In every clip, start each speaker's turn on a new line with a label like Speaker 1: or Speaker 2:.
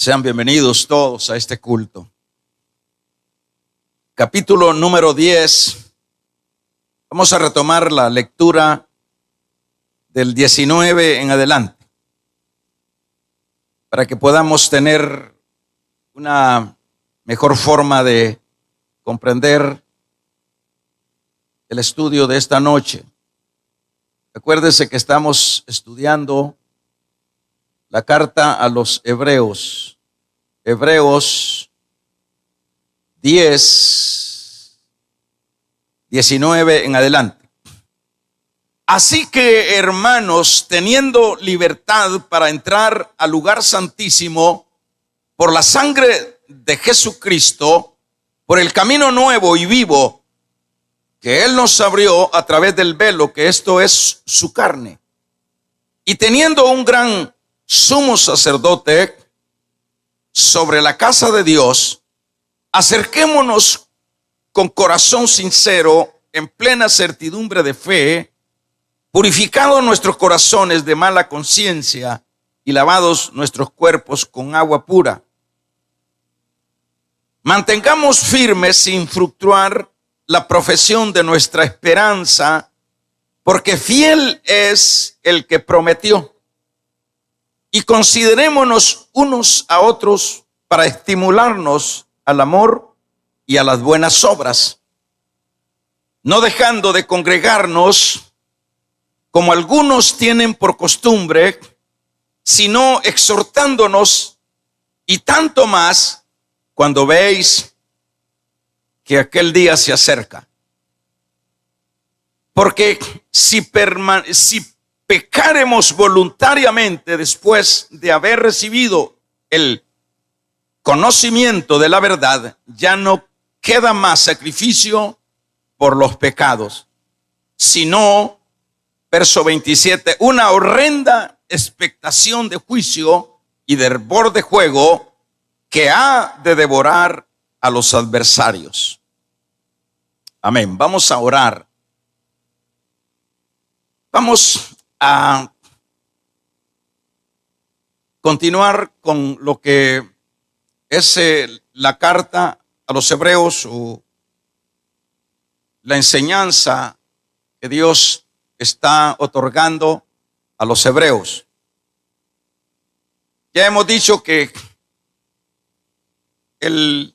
Speaker 1: Sean bienvenidos todos a este culto. Capítulo número 10. Vamos a retomar la lectura del 19 en adelante, para que podamos tener una mejor forma de comprender el estudio de esta noche. Acuérdese que estamos estudiando la carta a los Hebreos, Hebreos 10, 19 en adelante. Así que, hermanos, teniendo libertad para entrar al lugar santísimo por la sangre de Jesucristo, por el camino nuevo y vivo que Él nos abrió a través del velo, que esto es su carne, y teniendo un gran sumo sacerdote sobre la casa de Dios, acerquémonos con corazón sincero, en plena certidumbre de fe, purificados nuestros corazones de mala conciencia y lavados nuestros cuerpos con agua pura. Mantengamos firmes sin fluctuar la profesión de nuestra esperanza, porque fiel es el que prometió. Y considerémonos unos a otros para estimularnos al amor y a las buenas obras, no dejando de congregarnos como algunos tienen por costumbre, sino exhortándonos, y tanto más cuando veis que aquel día se acerca. Porque si pecaremos voluntariamente después de haber recibido el conocimiento de la verdad, ya no queda más sacrificio por los pecados, sino, verso 27, una horrenda expectación de juicio y de hervor de fuego que ha de devorar a los adversarios. Amén. Vamos a orar. Vamos a continuar con lo que es la carta a los Hebreos, o la enseñanza que Dios está otorgando a los Hebreos. Ya hemos dicho que el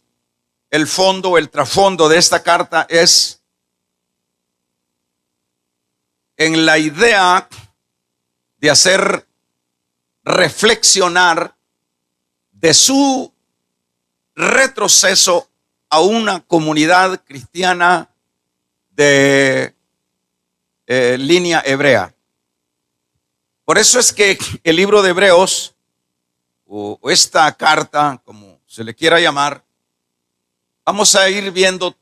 Speaker 1: fondo, el trasfondo de esta carta es en la idea de hacer reflexionar de su retroceso a una comunidad cristiana de línea hebrea. Por eso es que el libro de Hebreos, o esta carta, como se le quiera llamar, vamos a ir viendo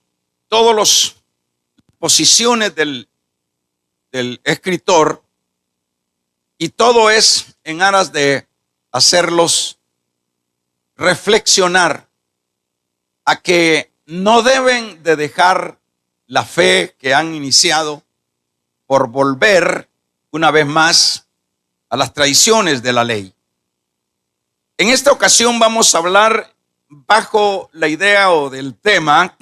Speaker 1: todas las posiciones del escritor, y todo es en aras de hacerlos reflexionar a que no deben de dejar la fe que han iniciado por volver una vez más a las tradiciones de la ley. En esta ocasión vamos a hablar bajo la idea o del tema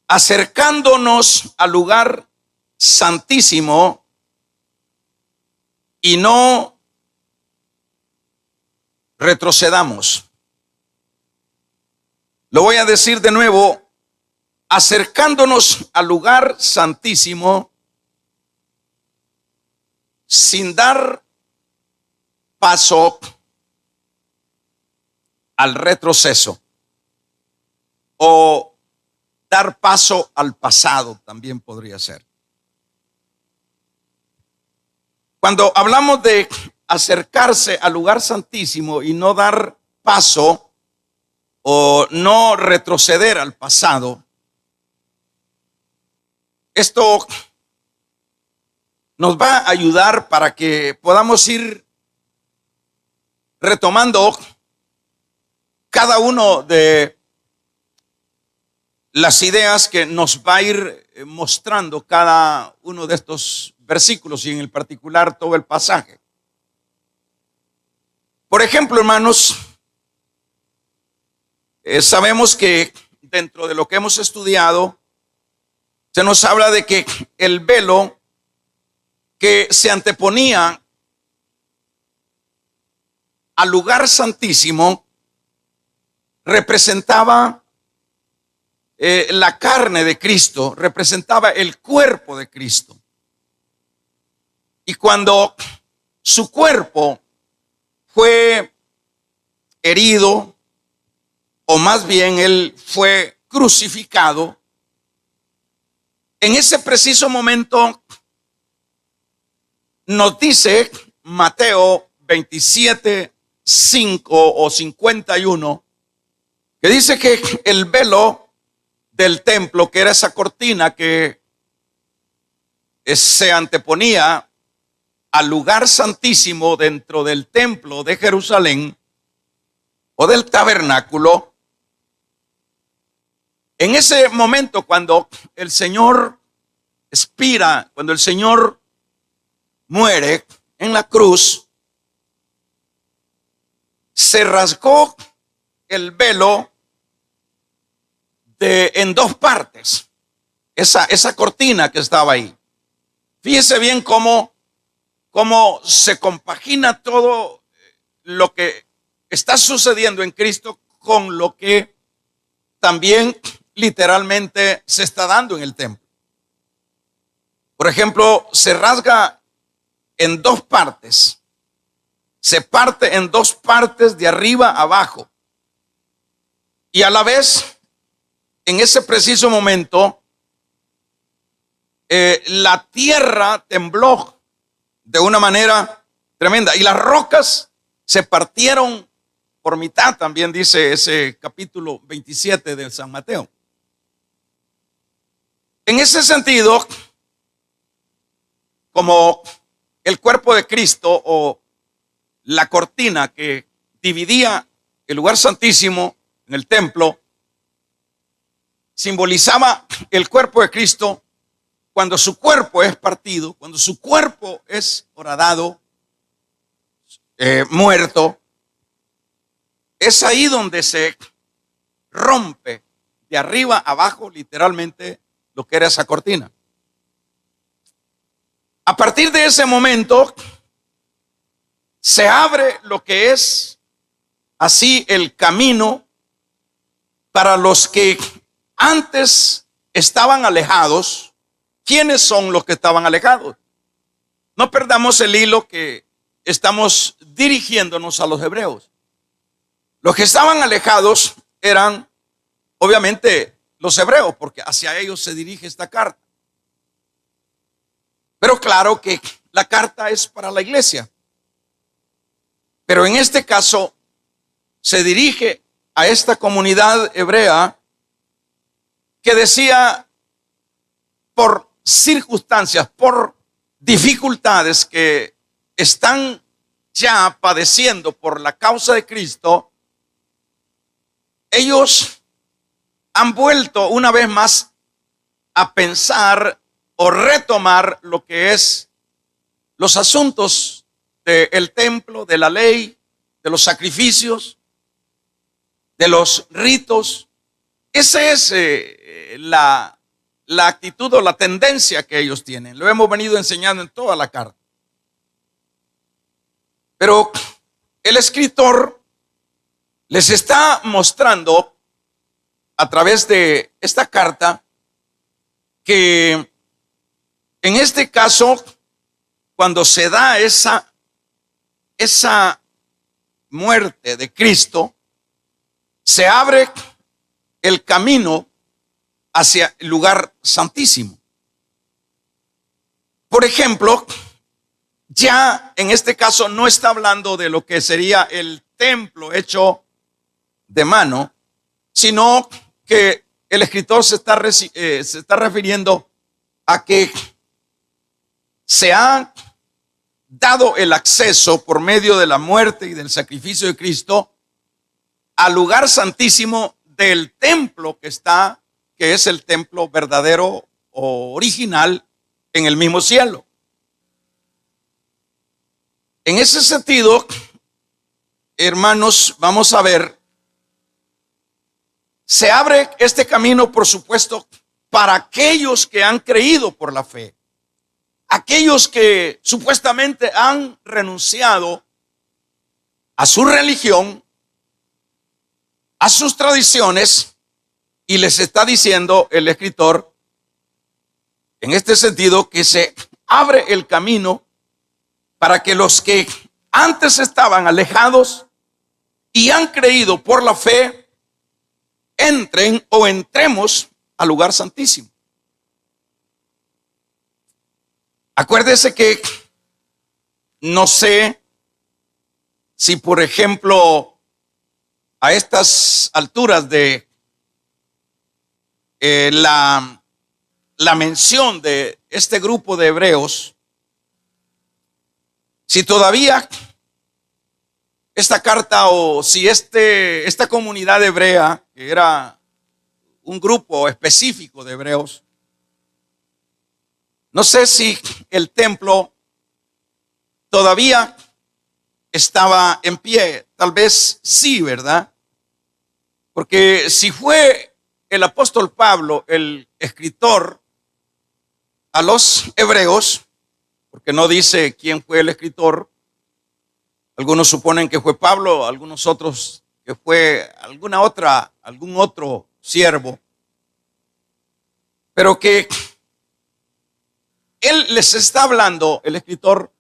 Speaker 1: acercándonos al lugar santísimo y no retrocedamos. Lo voy a decir de nuevo: acercándonos al lugar santísimo sin dar paso al retroceso, o dar paso al pasado también podría ser. Cuando hablamos de acercarse al lugar santísimo y no dar paso o no retroceder al pasado, esto nos va a ayudar para que podamos ir retomando cada uno de las ideas que nos va a ir mostrando cada uno de estos versículos, y en el particular todo el pasaje. Por ejemplo, hermanos, sabemos que dentro de lo que hemos estudiado, se nos habla de que el velo que se anteponía al lugar santísimo representaba la carne de Cristo, representaba el cuerpo de Cristo. Y cuando su cuerpo fue herido, o más bien él fue crucificado, en ese preciso momento nos dice Mateo 27:5 o 51, que dice que el velo del templo, que era esa cortina que se anteponía al lugar santísimo dentro del templo de Jerusalén o del tabernáculo, en ese momento cuando el Señor expira, cuando el Señor muere en la cruz, se rasgó el velo en dos partes, esa cortina que estaba ahí. Fíjese bien cómo se compagina todo lo que está sucediendo en Cristo con lo que también literalmente se está dando en el templo. Por ejemplo, se rasga en dos partes, se parte en dos partes de arriba a abajo, y a la vez, en ese preciso momento, la tierra tembló de una manera tremenda y las rocas se partieron por mitad, también dice ese capítulo 27 de San Mateo. En ese sentido, como el cuerpo de Cristo o la cortina que dividía el lugar santísimo en el templo, simbolizaba el cuerpo de Cristo. Cuando su cuerpo es partido, cuando su cuerpo es horadado, muerto, es ahí donde se rompe de arriba a abajo literalmente lo que era esa cortina. A partir de ese momento se abre lo que es así el camino para los que antes estaban alejados. ¿Quiénes son los que estaban alejados? No perdamos el hilo que estamos dirigiéndonos a los hebreos. Los que estaban alejados eran obviamente los hebreos, porque hacia ellos se dirige esta carta. Pero claro que la carta es para la iglesia. Pero en este caso se dirige a esta comunidad hebrea que decía, por circunstancias, por dificultades que están ya padeciendo por la causa de Cristo, ellos han vuelto una vez más a pensar o retomar lo que es los asuntos del templo, de la ley, de los sacrificios, de los ritos. Esa es la actitud o la tendencia que ellos tienen. Lo hemos venido enseñando en toda la carta. Pero el escritor les está mostrando a través de esta carta que en este caso, cuando se da esa muerte de Cristo, se abre el camino hacia el lugar santísimo. Por ejemplo, ya en este caso no está hablando de lo que sería el templo hecho de mano, sino que el escritor se está refiriendo a que se ha dado el acceso por medio de la muerte y del sacrificio de Cristo al lugar santísimo del templo que es el templo verdadero o original en el mismo cielo. En ese sentido, hermanos, vamos a ver, se abre este camino, por supuesto, para aquellos que han creído por la fe. Aquellos que supuestamente han renunciado a su religión, a sus tradiciones, y les está diciendo el escritor, en este sentido, que se abre el camino para que los que antes estaban alejados y han creído por la fe, entren o entremos al lugar santísimo. Acuérdese que no sé si, por ejemplo, a estas alturas de la mención de este grupo de hebreos, si todavía esta carta o si esta comunidad hebrea, que era un grupo específico de hebreos, no sé si el templo todavía estaba en pie. Tal vez sí, ¿verdad? Porque si fue el apóstol Pablo el escritor a los hebreos, porque no dice quién fue el escritor, algunos suponen que fue Pablo, algunos otros que fue algún otro siervo, pero que él les está hablando, el escritor,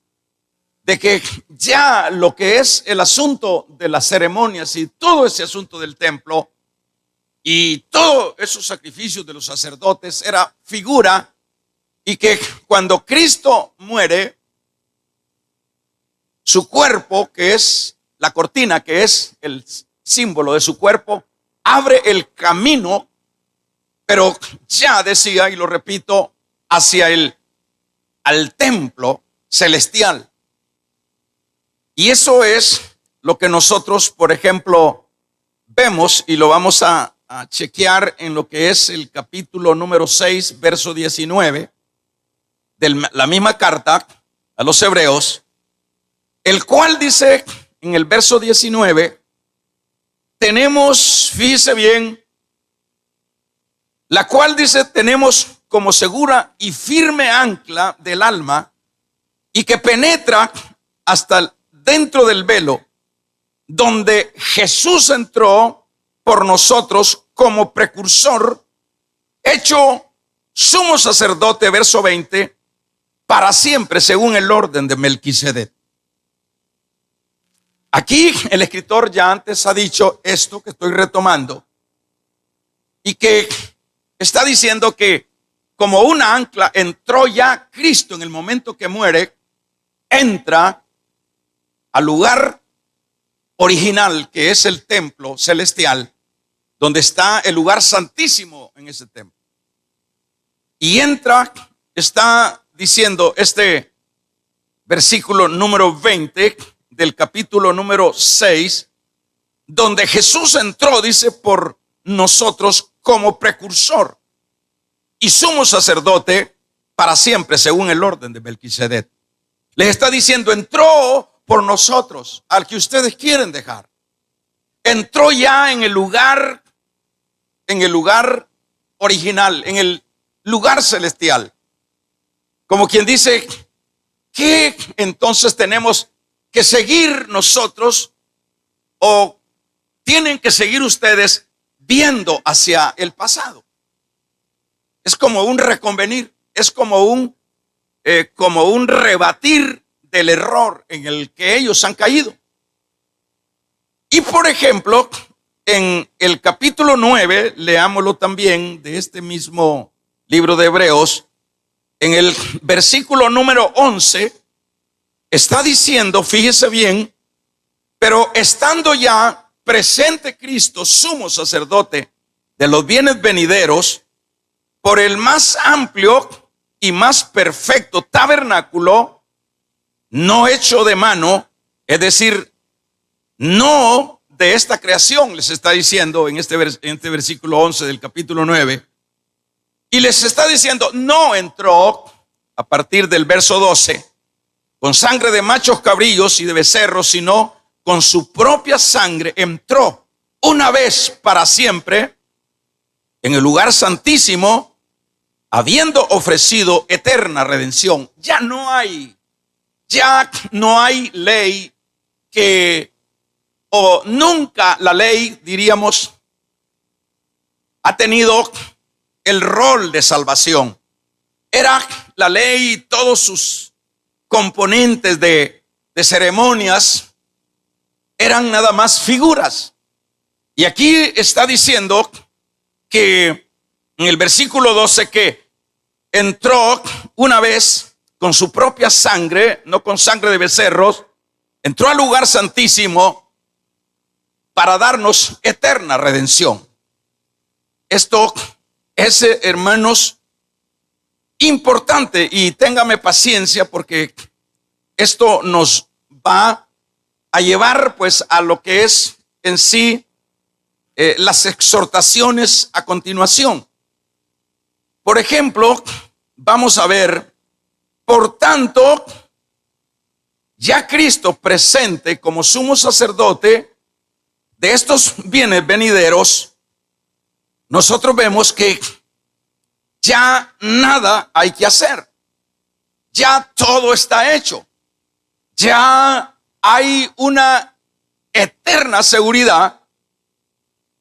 Speaker 1: de que ya lo que es el asunto de las ceremonias y todo ese asunto del templo y todos esos sacrificios de los sacerdotes era figura, y que cuando Cristo muere, su cuerpo, que es la cortina, que es el símbolo de su cuerpo, abre el camino, pero ya decía, y lo repito, hacia al templo celestial. Y eso es lo que nosotros, por ejemplo, vemos, y lo vamos a chequear en lo que es el capítulo número 6, verso 19, de la misma carta a los hebreos, el cual dice en el verso 19, tenemos, fíjese bien, la cual dice, tenemos como segura y firme ancla del alma, y que penetra hasta dentro del velo, donde Jesús entró por nosotros como precursor, hecho sumo sacerdote, verso 20, para siempre, según el orden de Melquisedec. Aquí el escritor ya antes ha dicho esto que estoy retomando, y que está diciendo que como una ancla entró ya Cristo en el momento que muere, entra al lugar original, que es el templo celestial, donde está el lugar santísimo en ese templo. Y entra, está diciendo este versículo número 20 del capítulo número 6, donde Jesús entró, dice, por nosotros como precursor y sumo sacerdote para siempre, según el orden de Melquisedec. Les está diciendo, entró por nosotros, al que ustedes quieren dejar. Entró ya en el lugar original, en el lugar celestial. Como quien dice, ¿qué entonces tenemos que seguir nosotros, o tienen que seguir ustedes viendo hacia el pasado? Es como un reconvenir, es como un rebatir del error en el que ellos han caído. Y por ejemplo, en el capítulo 9, leámoslo también de este mismo libro de Hebreos, en el versículo número 11, está diciendo, fíjese bien, pero estando ya presente Cristo, sumo sacerdote de los bienes venideros, por el más amplio y más perfecto tabernáculo, no hecho de mano, es decir, no de esta creación, les está diciendo en este versículo 11 del capítulo 9, y les está diciendo, no entró, a partir del verso 12, con sangre de machos cabrillos y de becerros, sino con su propia sangre entró una vez para siempre en el lugar santísimo, habiendo ofrecido eterna redención. Ya no hay ley o nunca la ley, diríamos, ha tenido el rol de salvación. Era la ley y todos sus componentes de ceremonias eran nada más figuras. Y aquí está diciendo que en el versículo 12 que entró una vez con su propia sangre, no con sangre de becerros, entró al lugar santísimo para darnos eterna redención. Esto es, hermanos, importante, y téngame paciencia porque esto nos va a llevar pues a lo que es en sí las exhortaciones a continuación. Por ejemplo, vamos a ver, por tanto, ya Cristo presente como sumo sacerdote de estos bienes venideros, nosotros vemos que ya nada hay que hacer. Ya todo está hecho. Ya hay una eterna seguridad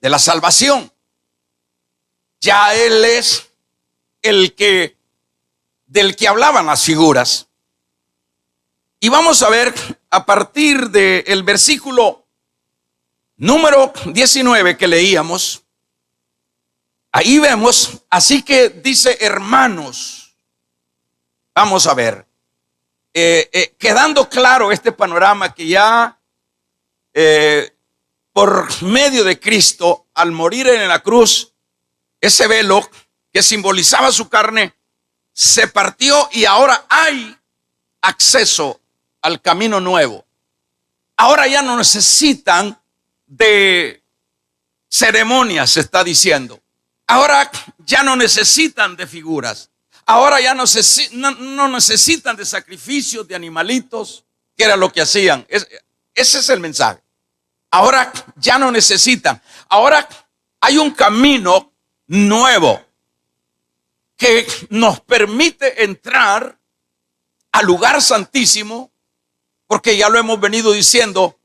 Speaker 1: de la salvación. Ya Él es del que hablaban las figuras. Y vamos a ver a partir del versículo número 19 que leíamos. Ahí vemos, así que dice hermanos. Vamos a ver, quedando claro este panorama que ya por medio de Cristo, al morir en la cruz, ese velo que simbolizaba su carne se partió y ahora hay acceso al camino nuevo. Ahora ya no necesitan de ceremonias, se está diciendo. Ahora ya no necesitan de figuras. Ahora ya no necesitan de sacrificios de animalitos, que era lo que hacían. Ese es el mensaje. Ahora ya no necesitan. Ahora hay un camino nuevo que nos permite entrar al lugar santísimo, porque ya lo hemos venido diciendo,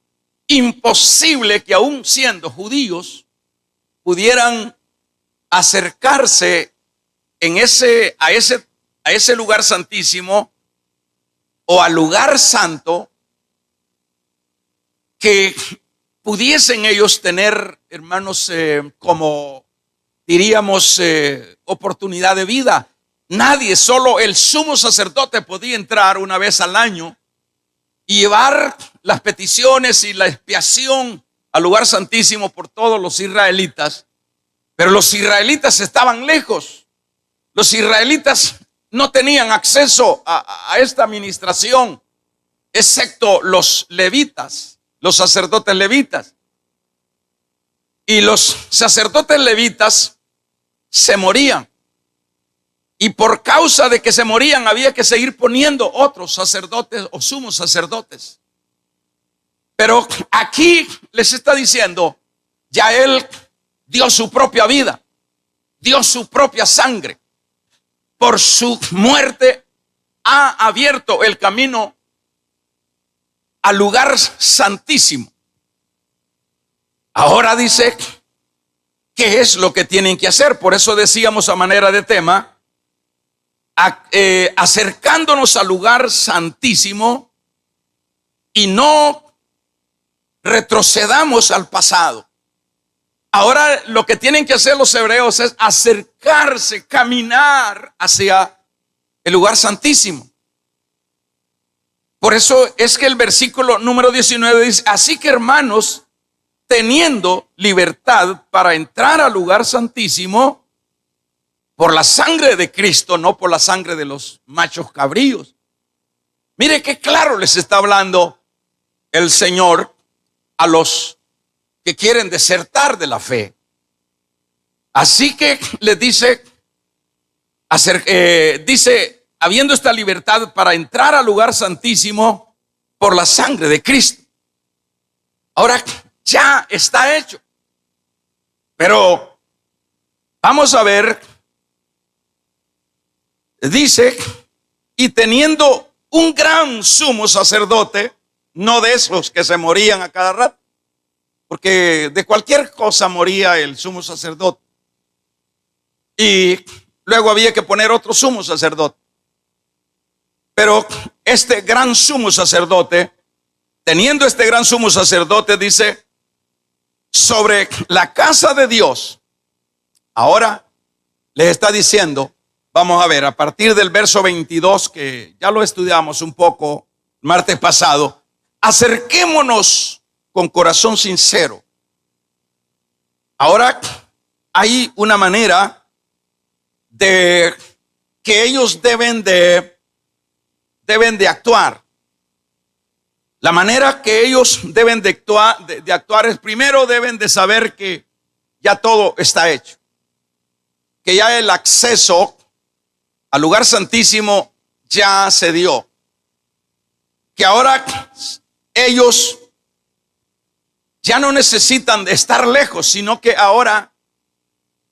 Speaker 1: imposible que aún siendo judíos pudieran acercarse a ese lugar santísimo o al lugar santo, que pudiesen ellos tener, hermanos, como diríamos, oportunidad de vida. Nadie, solo el sumo sacerdote podía entrar una vez al año y llevar las peticiones y la expiación al lugar santísimo por todos los israelitas. Pero los israelitas estaban lejos. Los israelitas no tenían acceso a esta administración, excepto los levitas, los sacerdotes levitas. Y los sacerdotes levitas se morían. Y por causa de que se morían, había que seguir poniendo otros sacerdotes o sumos sacerdotes. Pero aquí les está diciendo, ya Él dio su propia vida, dio su propia sangre. Por su muerte ha abierto el camino al lugar santísimo. Ahora dice, ¿qué es lo que tienen que hacer? Por eso decíamos a manera de tema, acercándonos al lugar santísimo y no retrocedamos al pasado. Ahora lo que tienen que hacer los hebreos es acercarse, caminar hacia el lugar santísimo. Por eso es que el versículo número 19 dice, así que hermanos, teniendo libertad para entrar al lugar santísimo por la sangre de Cristo, no por la sangre de los machos cabríos. Mire qué claro les está hablando el Señor a los que quieren desertar de la fe. Así que les dice, habiendo esta libertad para entrar al lugar santísimo por la sangre de Cristo. Ahora ya está hecho. Pero vamos a ver, dice, y teniendo un gran sumo sacerdote, no de esos que se morían a cada rato, porque de cualquier cosa moría el sumo sacerdote. Y luego había que poner otro sumo sacerdote. Pero este gran sumo sacerdote, teniendo este gran sumo sacerdote, dice, sobre la casa de Dios. Ahora les está diciendo, vamos a ver, a partir del verso 22, que ya lo estudiamos un poco el martes pasado, acerquémonos con corazón sincero. Ahora hay una manera de que ellos deben de actuar. La manera que ellos deben de actuar es, primero deben de saber que ya todo está hecho, que ya el acceso al lugar santísimo ya se dio, que ahora ellos ya no necesitan de estar lejos, sino que ahora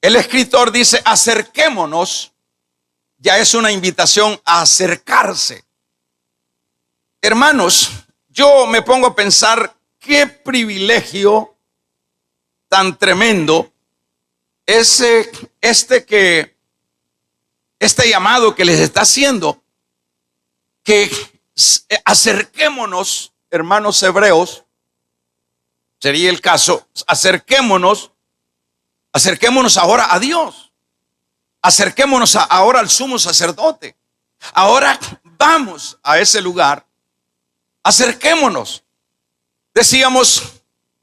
Speaker 1: el escritor dice, acerquémonos. Ya es una invitación a acercarse. Hermanos, yo me pongo a pensar qué privilegio tan tremendo es este llamado que les está haciendo, que acerquémonos, hermanos hebreos, sería el caso, acerquémonos ahora a Dios, acerquémonos ahora al sumo sacerdote. Ahora vamos a ese lugar, acerquémonos. Decíamos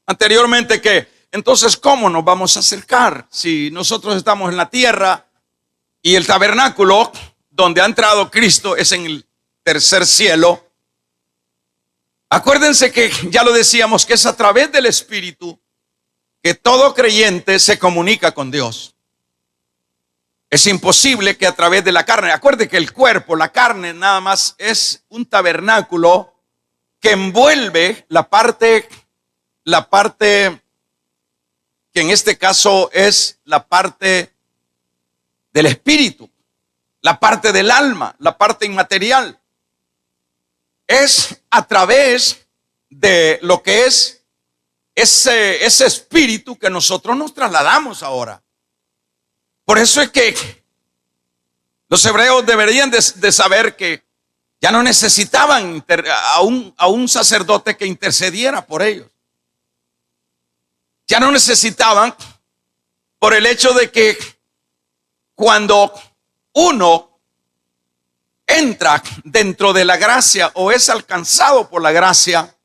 Speaker 1: anteriormente que entonces, ¿cómo nos vamos a acercar? Si nosotros estamos en la tierra y el tabernáculo donde ha entrado Cristo es en el tercer cielo. Acuérdense que ya lo decíamos, que es a través del Espíritu que todo creyente se comunica con Dios. Es imposible que a través de la carne. Acuérdense que el cuerpo, la carne, nada más es un tabernáculo que envuelve la parte que en este caso es la parte del espíritu, la parte del alma, la parte inmaterial. Es a través de lo que es ese espíritu que nosotros nos trasladamos ahora. Por eso es que los hebreos deberían de saber que ya no necesitaban a un sacerdote que intercediera por ellos. Ya no necesitaban, por el hecho de que cuando uno entra dentro de la gracia o es alcanzado por la gracia,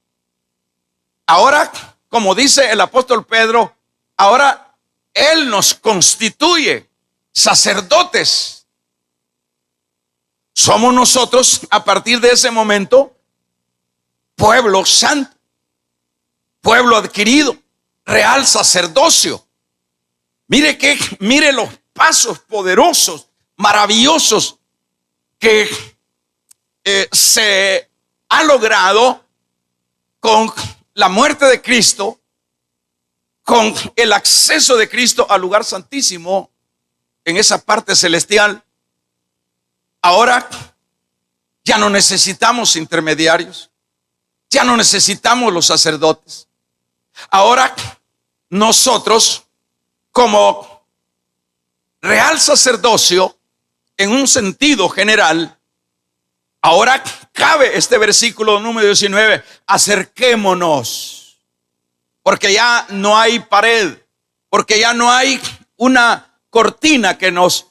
Speaker 1: ahora, como dice el apóstol Pedro, ahora Él nos constituye sacerdotes. Somos nosotros a partir de ese momento pueblo santo, pueblo adquirido, real sacerdocio. Mire los pasos poderosos, maravillosos que se ha logrado con la muerte de Cristo, con el acceso de Cristo al lugar santísimo en esa parte celestial. Ahora ya no necesitamos intermediarios, ya no necesitamos los sacerdotes. Ahora nosotros, como real sacerdocio, en un sentido general, ahora cabe este versículo número 19, acerquémonos, porque ya no hay pared, porque ya no hay una cortina que nos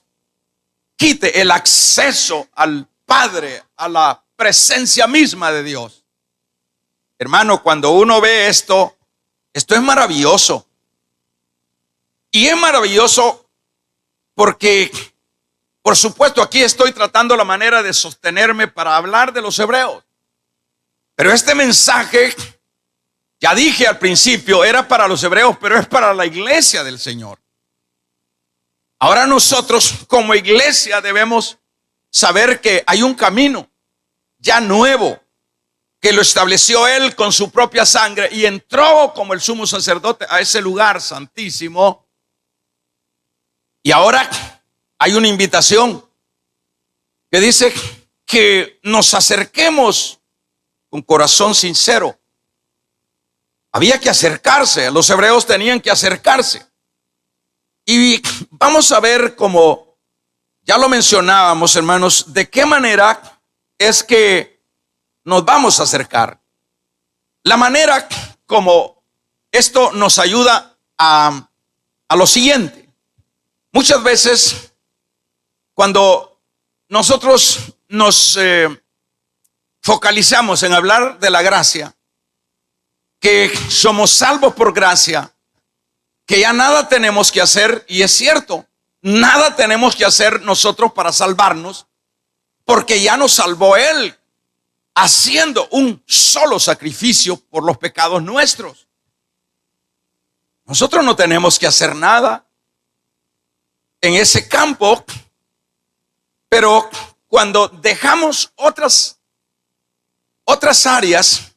Speaker 1: quite el acceso al Padre, a la presencia misma de Dios. Hermano, cuando uno ve esto es maravilloso. Y es maravilloso porque, por supuesto, aquí estoy tratando la manera de sostenerme para hablar de los hebreos. Pero este mensaje, ya dije al principio, era para los hebreos, pero es para la iglesia del Señor. Ahora nosotros como iglesia debemos saber que hay un camino ya nuevo, que lo estableció Él con su propia sangre y entró como el sumo sacerdote a ese lugar santísimo. Y ahora hay una invitación que dice que nos acerquemos con corazón sincero. Había que acercarse, los hebreos tenían que acercarse. Y vamos a ver, como ya lo mencionábamos, hermanos, de qué manera es que nos vamos a acercar. La manera como esto nos ayuda a lo siguiente. Muchas veces cuando nosotros nos focalizamos en hablar de la gracia, que somos salvos por gracia, que ya nada tenemos que hacer, y es cierto, nada tenemos que hacer nosotros para salvarnos, porque ya nos salvó Él, haciendo un solo sacrificio por los pecados nuestros. Nosotros no tenemos que hacer nada en ese campo, pero cuando dejamos otras áreas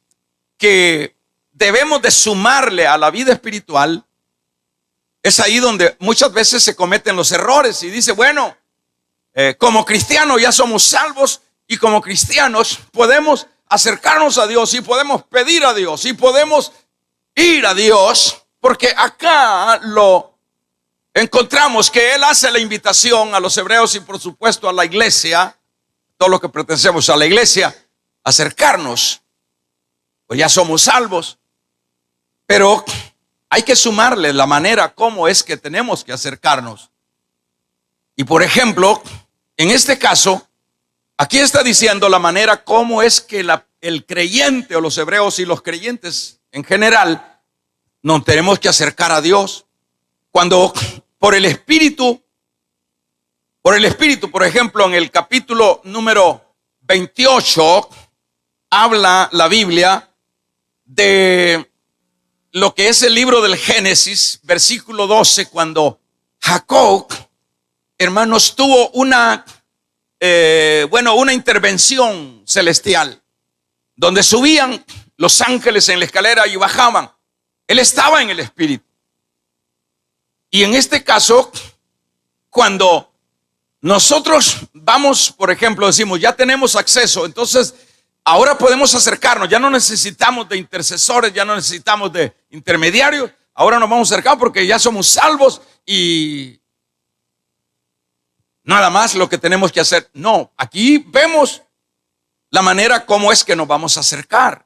Speaker 1: que debemos de sumarle a la vida espiritual, es ahí donde muchas veces se cometen los errores. Y dice, bueno, como cristianos ya somos salvos, y como cristianos podemos acercarnos a Dios y podemos pedir a Dios y podemos ir a Dios, porque acá lo encontramos que Él hace la invitación a los hebreos y por supuesto a la iglesia, todos los que pertenecemos a la iglesia, acercarnos, pues ya somos salvos. Pero hay que sumarle la manera como es que tenemos que acercarnos. Y por ejemplo, en este caso, aquí está diciendo la manera como es que el creyente o los hebreos y los creyentes en general nos tenemos que acercar a Dios. Cuando por el Espíritu, por ejemplo, en el capítulo número 28, habla la Biblia de lo que es el libro del Génesis, versículo 12, cuando Jacob, hermanos, tuvo una intervención celestial, donde subían los ángeles en la escalera y bajaban. Él estaba en el Espíritu. Y en este caso, cuando nosotros vamos, por ejemplo, decimos, ya tenemos acceso, entonces ahora podemos acercarnos, ya no necesitamos de intercesores, ya no necesitamos de intermediarios, ahora nos vamos a acercar porque ya somos salvos y nada más lo que tenemos que hacer. No, aquí vemos la manera como es que nos vamos a acercar.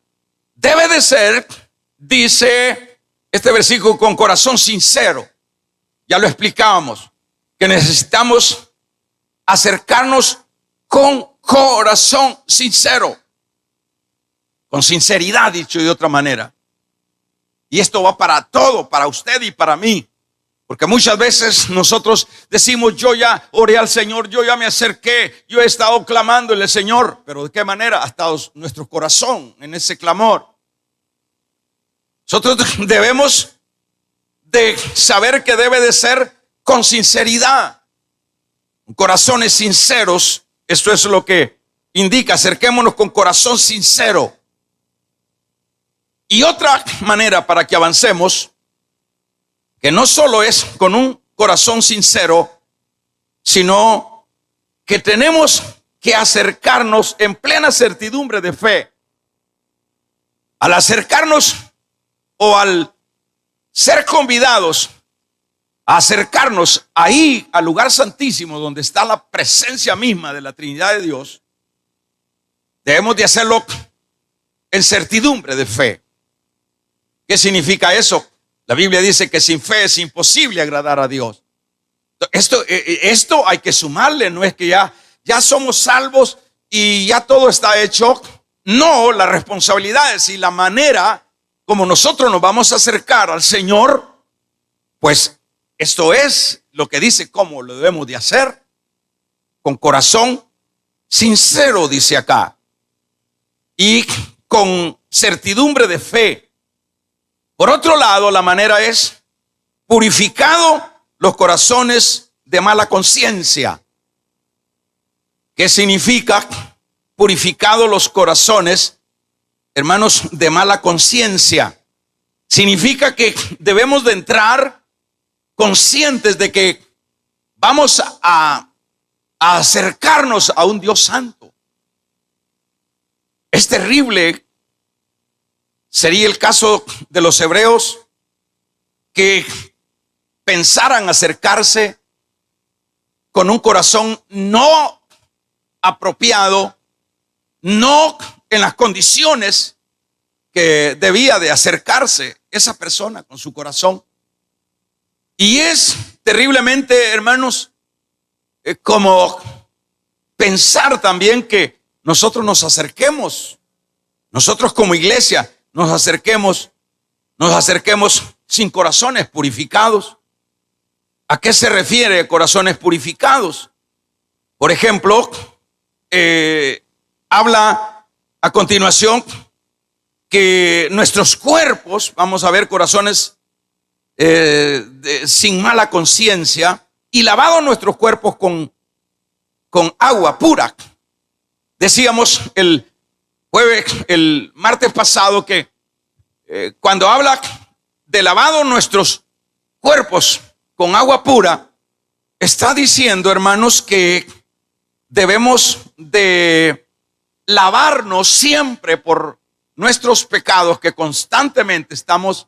Speaker 1: Debe de ser, dice este versículo, con corazón sincero. Ya lo explicábamos, que necesitamos acercarnos con corazón sincero. Con sinceridad, dicho de otra manera. Y esto va para todo, para usted y para mí. Porque muchas veces nosotros decimos, yo ya oré al Señor, yo ya me acerqué, yo he estado clamándole al Señor. Pero ¿de qué manera ha estado nuestro corazón en ese clamor? Nosotros debemos de saber que debe de ser con sinceridad. Corazones sinceros, esto es lo que indica, acerquémonos con corazón sincero. Y otra manera para que avancemos, que no solo es con un corazón sincero, sino que tenemos que acercarnos en plena certidumbre de fe. Al acercarnos o al ser convidados a acercarnos ahí al lugar santísimo donde está la presencia misma de la Trinidad de Dios, debemos de hacerlo en certidumbre de fe. ¿Qué significa eso? La Biblia dice que sin fe es imposible agradar a Dios. Esto hay que sumarle, no es que ya somos salvos y ya todo está hecho. No, las responsabilidades y la manera como nosotros nos vamos a acercar al Señor, pues esto es lo que dice cómo lo debemos de hacer, con corazón sincero, dice acá, y con certidumbre de fe. Por otro lado, la manera es purificado los corazones de mala conciencia. ¿Qué significa purificado los corazones hermanos, de mala conciencia. Significa que debemos de entrar conscientes de que vamos a acercarnos a un Dios santo. Es terrible. Sería el caso de los hebreos que pensaran acercarse con un corazón no apropiado, no en las condiciones que debía de acercarse esa persona con su corazón. Y es terriblemente, hermanos, como pensar también que nosotros nos acerquemos, nosotros como iglesia nos acerquemos sin corazones purificados. ¿A qué se refiere corazones purificados? Por ejemplo, habla a continuación que nuestros cuerpos, vamos a ver, corazones sin mala conciencia, y lavados nuestros cuerpos con agua pura. Decíamos el martes pasado que cuando habla de lavado nuestros cuerpos con agua pura, está diciendo, hermanos, que debemos de lavarnos siempre por nuestros pecados que constantemente estamos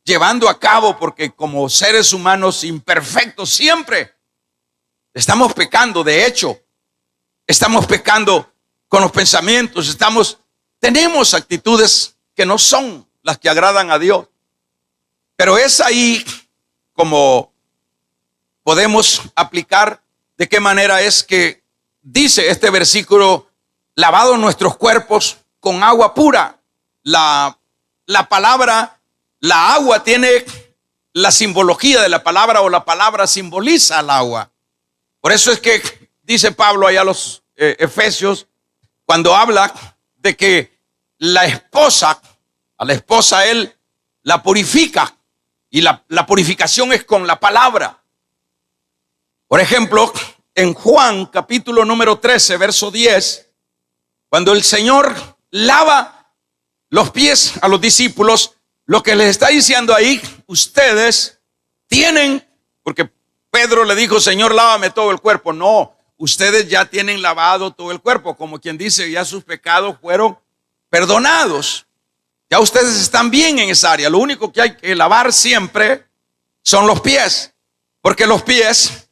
Speaker 1: llevando a cabo, porque como seres humanos imperfectos siempre estamos pecando. De hecho, estamos pecando con los pensamientos, tenemos actitudes que no son las que agradan a Dios. Pero es ahí como podemos aplicar de qué manera es que dice este versículo: lavados nuestros cuerpos con agua pura. La palabra, la agua tiene la simbología de la palabra, o la palabra simboliza al agua. Por eso es que dice Pablo allá a los Efesios, cuando habla de que a la esposa él la purifica, y la purificación es con la palabra. Por ejemplo, en Juan capítulo número 13, verso 10, cuando el Señor lava los pies a los discípulos, lo que les está diciendo ahí: ustedes tienen, porque Pedro le dijo: Señor, lávame todo el cuerpo. No, ustedes ya tienen lavado todo el cuerpo, como quien dice, ya sus pecados fueron perdonados. Ya ustedes están bien en esa área. Lo único que hay que lavar siempre son los pies, porque los pies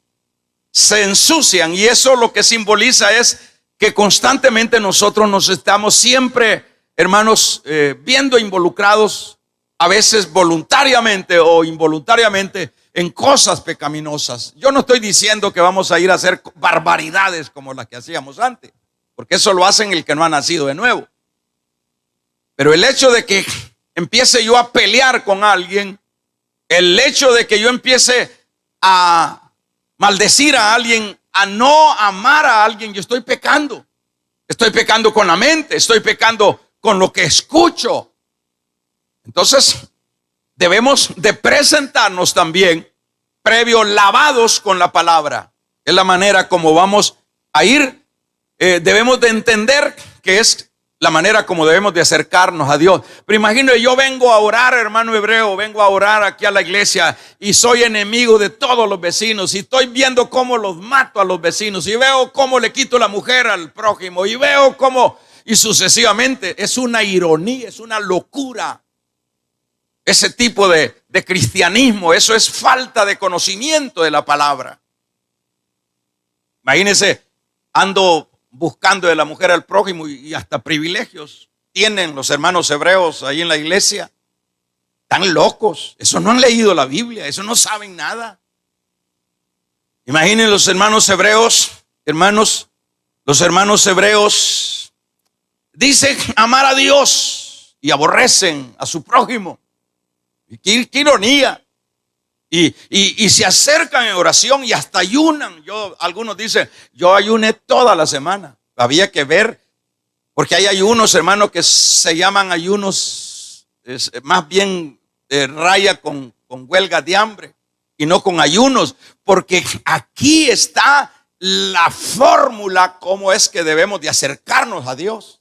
Speaker 1: se ensucian, y eso lo que simboliza es que constantemente nosotros nos estamos siempre, hermanos, viendo involucrados, a veces voluntariamente o involuntariamente, en cosas pecaminosas. Yo no estoy diciendo que vamos a ir a hacer barbaridades como las que hacíamos antes, porque eso lo hacen el que no ha nacido de nuevo. Pero el hecho de que empiece yo a pelear con alguien, el hecho de que yo empiece a maldecir a alguien, a no amar a alguien, yo estoy pecando. Estoy pecando con la mente, estoy pecando con lo que escucho. Entonces, debemos de presentarnos también previo lavados con la palabra. Es la manera como vamos a ir. Debemos de entender que es la manera como debemos de acercarnos a Dios. Pero imagino, yo vengo a orar, hermano hebreo, vengo a orar aquí a la iglesia, y soy enemigo de todos los vecinos, y estoy viendo cómo los mato a los vecinos, y veo cómo le quito la mujer al prójimo, y veo cómo, y sucesivamente. Es una ironía, es una locura ese tipo de cristianismo. Eso es falta de conocimiento de la palabra. Imagínense, ando buscando de la mujer al prójimo, y hasta privilegios tienen los hermanos hebreos ahí en la iglesia. Están locos. Eso no han leído la Biblia, eso no saben nada. Imaginen los hermanos hebreos, los hermanos hebreos dicen amar a Dios y aborrecen a su prójimo. Qué ironía. Y se acercan en oración y hasta ayunan. Algunos dicen, yo ayuné toda la semana. Había que ver, porque hay ayunos, hermanos, que se llaman ayunos, más bien raya con huelga de hambre, y no con ayunos, porque aquí está la fórmula cómo es que debemos de acercarnos a Dios.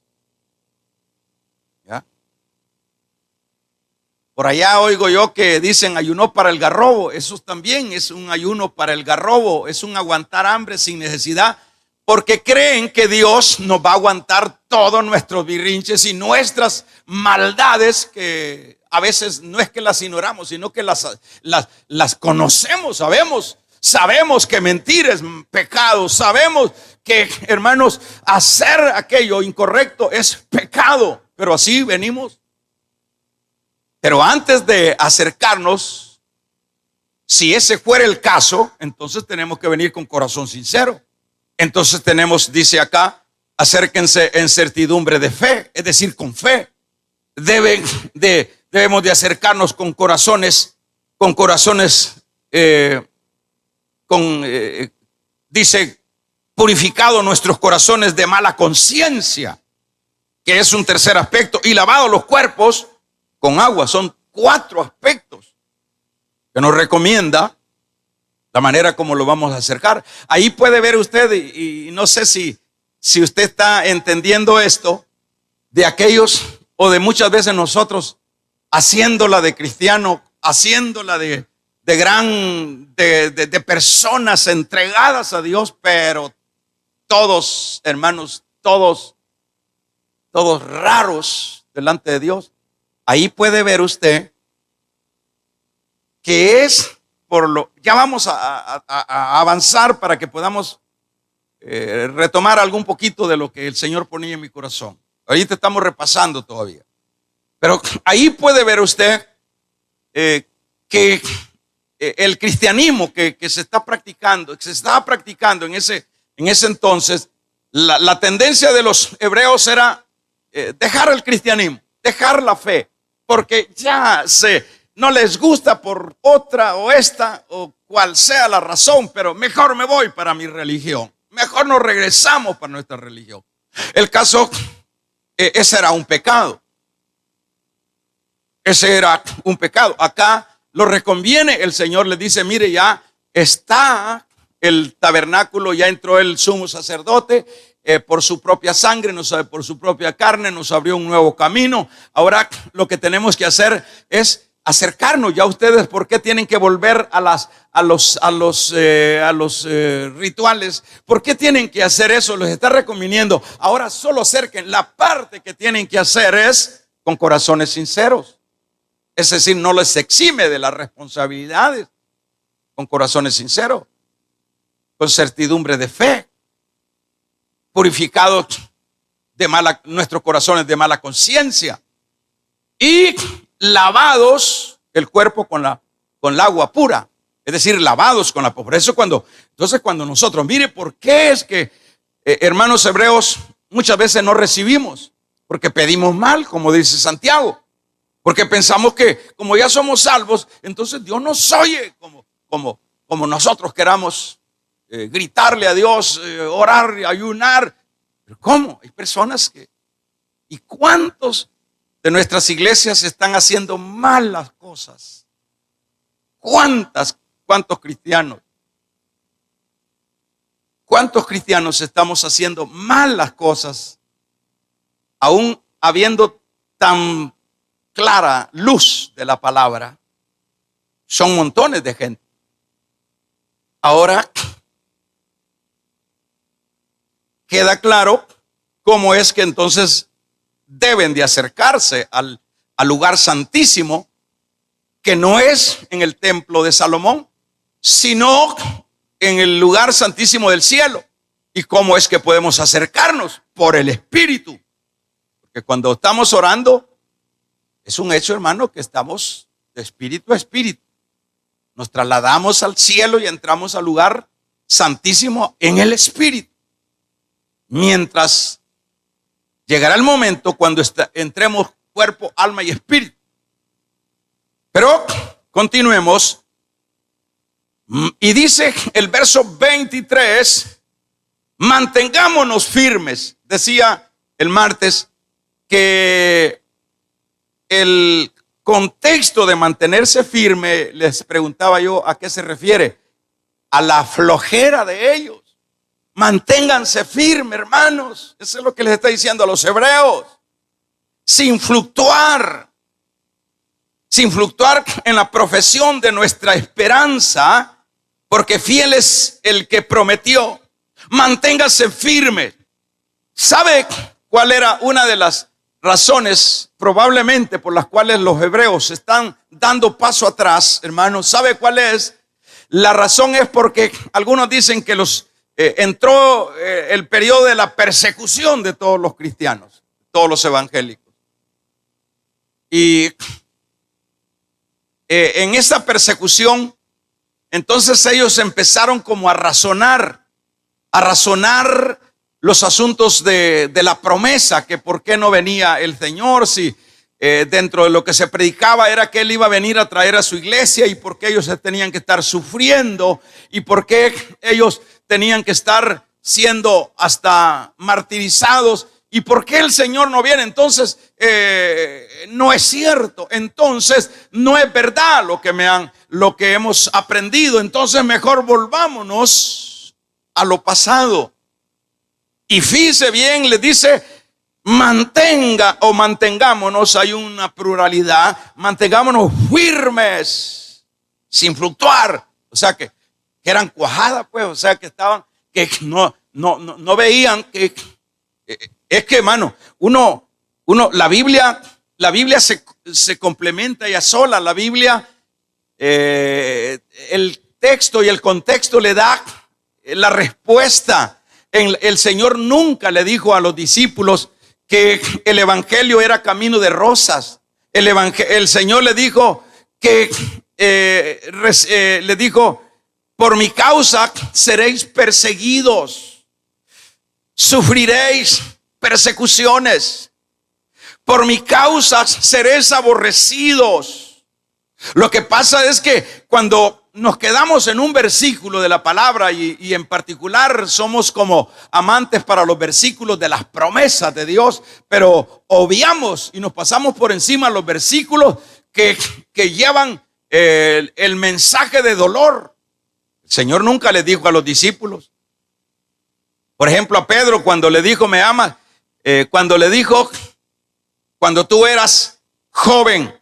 Speaker 1: Por allá oigo yo que dicen ayuno para el garrobo. Eso también es un ayuno para el garrobo. Es un aguantar hambre sin necesidad. Porque creen que Dios nos va a aguantar todos nuestros birrinches y nuestras maldades, que a veces no es que las ignoramos, sino que las conocemos, sabemos que mentir es pecado, sabemos que, hermanos, hacer aquello incorrecto es pecado, pero así venimos. Pero antes de acercarnos, si ese fuera el caso, entonces tenemos que venir con corazón sincero. Entonces dice acá, acérquense en certidumbre de fe, es decir, con fe. Debemos de acercarnos con corazones, dice, purificado nuestros corazones de mala conciencia, que es un tercer aspecto, y lavado los cuerpos con agua. Son 4 aspectos que nos recomienda la manera como lo vamos a acercar. Ahí puede ver usted, y no sé si usted está entendiendo esto, de aquellos o de muchas veces nosotros haciéndola de cristiano, haciéndola de personas entregadas a Dios, pero todos, hermanos, todos raros delante de Dios. Ahí puede ver usted que ya vamos a avanzar para que podamos retomar algún poquito de lo que el Señor ponía en mi corazón. Ahorita estamos repasando todavía. Pero ahí puede ver usted que el cristianismo que se está practicando, que se estaba practicando en ese entonces, la tendencia de los hebreos era dejar el cristianismo, dejar la fe, porque ya no les gusta por otra o esta o cual sea la razón, pero mejor me voy para mi religión, mejor nos regresamos para nuestra religión. El caso, ese era un pecado. Ese era un pecado. Acá lo reconviene, el Señor les dice, mire, ya está el tabernáculo, ya entró el sumo sacerdote, por su propia sangre, por su propia carne, nos abrió un nuevo camino. Ahora lo que tenemos que hacer es acercarnos. Ya ustedes, ¿por qué tienen que volver a los rituales? ¿Por qué tienen que hacer eso? Les está recomendando. Ahora solo acerquen. La parte que tienen que hacer es con corazones sinceros. Es decir, no les exime de las responsabilidades. Con corazones sinceros, con certidumbre de fe, purificados nuestros corazones de mala conciencia y lavados el cuerpo con el agua pura, es decir, lavados con la pura. Por eso entonces cuando nosotros, mire, ¿por qué es que hermanos hebreos muchas veces no recibimos? Porque pedimos mal, como dice Santiago, porque pensamos que como ya somos salvos, entonces Dios nos oye como nosotros queramos gritarle a Dios, orar, ayunar. Pero ¿cómo? Hay personas ¿y cuántos de nuestras iglesias están haciendo mal las cosas? ¿Cuántos cristianos? ¿Cuántos cristianos estamos haciendo mal las cosas, aún habiendo tan clara luz de la palabra? Son montones de gente. Ahora queda claro cómo es que entonces deben de acercarse al lugar santísimo, que no es en el templo de Salomón, sino en el lugar santísimo del cielo. ¿Y cómo es que podemos acercarnos? Por el Espíritu. Porque cuando estamos orando, es un hecho, hermano, que estamos de espíritu a espíritu. Nos trasladamos al cielo y entramos al lugar santísimo en el Espíritu. Mientras llegará el momento cuando entremos cuerpo, alma y espíritu. Pero continuemos. Y dice el verso 23, mantengámonos firmes. Decía el martes que el contexto de mantenerse firme, les preguntaba yo a qué se refiere. A la flojera de ellos. Manténganse firmes, hermanos. Eso es lo que les está diciendo a los hebreos. Sin fluctuar, sin fluctuar en la profesión de nuestra esperanza, porque fiel es el que prometió. Manténgase firme. ¿Sabe cuál era una de las razones probablemente por las cuales los hebreos están dando paso atrás, hermanos? ¿Sabe cuál es? La razón es porque algunos dicen que entró el periodo de la persecución de todos los cristianos, todos los evangélicos. Y en esa persecución, entonces ellos empezaron como a razonar los asuntos de la promesa, que por qué no venía el Señor, si dentro de lo que se predicaba era que Él iba a venir a traer a su iglesia, y por qué ellos tenían que estar sufriendo, y por qué ellos tenían que estar siendo hasta martirizados, y por qué el Señor no viene. Entonces no es cierto, entonces no es verdad lo que hemos aprendido, entonces mejor volvámonos a lo pasado. Y fíjese bien, le dice: mantengámonos, hay una pluralidad, mantengámonos firmes, sin fluctuar. O sea que eran cuajadas, pues, o sea que estaban, que no veían que, es que, hermano, la Biblia se complementa ella sola. La Biblia, el texto y el contexto le da la respuesta. El Señor nunca le dijo a los discípulos que el evangelio era camino de rosas. El Señor le dijo que le dijo: por mi causa seréis perseguidos, sufriréis persecuciones, por mi causa seréis aborrecidos. Lo que pasa es que cuando nos quedamos en un versículo de la palabra, y en particular somos como amantes para los versículos de las promesas de Dios, pero obviamos y nos pasamos por encima los versículos que llevan el mensaje de dolor. El Señor nunca le dijo a los discípulos, por ejemplo a Pedro, cuando le dijo: me amas, cuando le dijo: cuando tú eras joven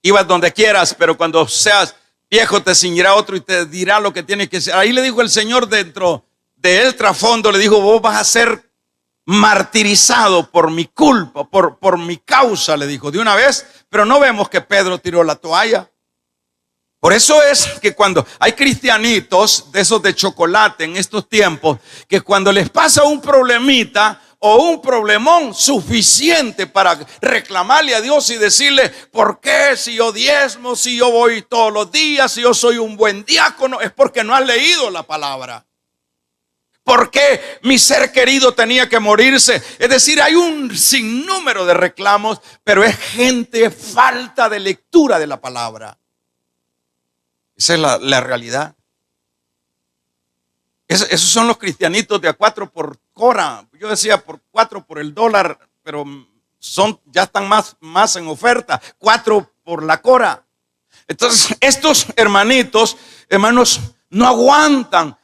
Speaker 1: ibas donde quieras, pero cuando seas viejo te ciñirá otro y te dirá lo que tienes que hacer. Ahí le dijo el Señor, dentro del trasfondo, le dijo: vos vas a ser martirizado por mi culpa, por mi causa, le dijo de una vez. Pero no vemos que Pedro tiró la toalla. Por eso es que cuando hay cristianitos de esos de chocolate en estos tiempos, que cuando les pasa un problemita o un problemón suficiente para reclamarle a Dios y decirle: ¿por qué si yo diezmo, si yo voy todos los días, si yo soy un buen diácono? Es porque no has leído la palabra. ¿Por qué mi ser querido tenía que morirse? Es decir, hay un sinnúmero de reclamos, pero es gente falta de lectura de la palabra. Esa es la realidad. Esos son los cristianitos de a 4 por cora. Yo decía por 4 por el dólar, pero ya están más en oferta. 4 por la cora. Entonces, estos hermanos, no aguantan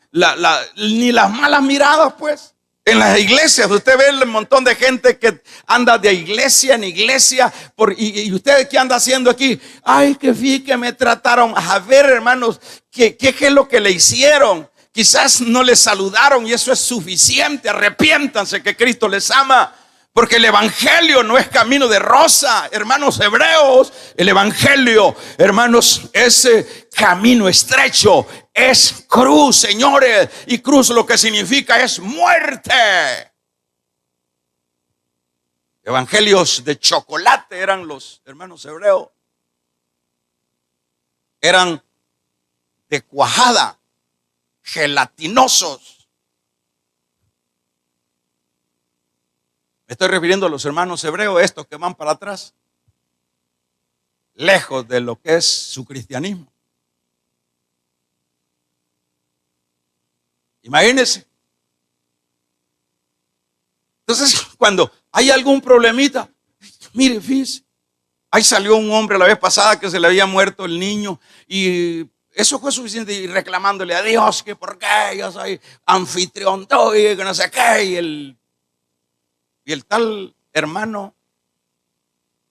Speaker 1: ni las malas miradas, pues. En las iglesias, usted ve el montón de gente que anda de iglesia en iglesia. Y usted, ¿qué anda haciendo aquí? Ay, que me trataron. A ver, hermanos, ¿qué es lo que le hicieron? Quizás no les saludaron y eso es suficiente. Arrepiéntanse, que Cristo les ama. Porque el evangelio no es camino de rosa, hermanos hebreos. El evangelio, hermanos, es camino estrecho, es cruz, señores. Y cruz lo que significa es muerte. Evangelios de chocolate eran los hermanos hebreos. Eran de cuajada, gelatinosos. Me estoy refiriendo a los hermanos hebreos, estos que van para atrás, lejos de lo que es su cristianismo. Imagínense. Entonces, cuando hay algún problemita, mire, fíjese, ahí salió un hombre la vez pasada que se le había muerto el niño, y eso fue suficiente, y reclamándole a Dios que por qué yo soy anfitrión, y que no sé qué, y el tal hermano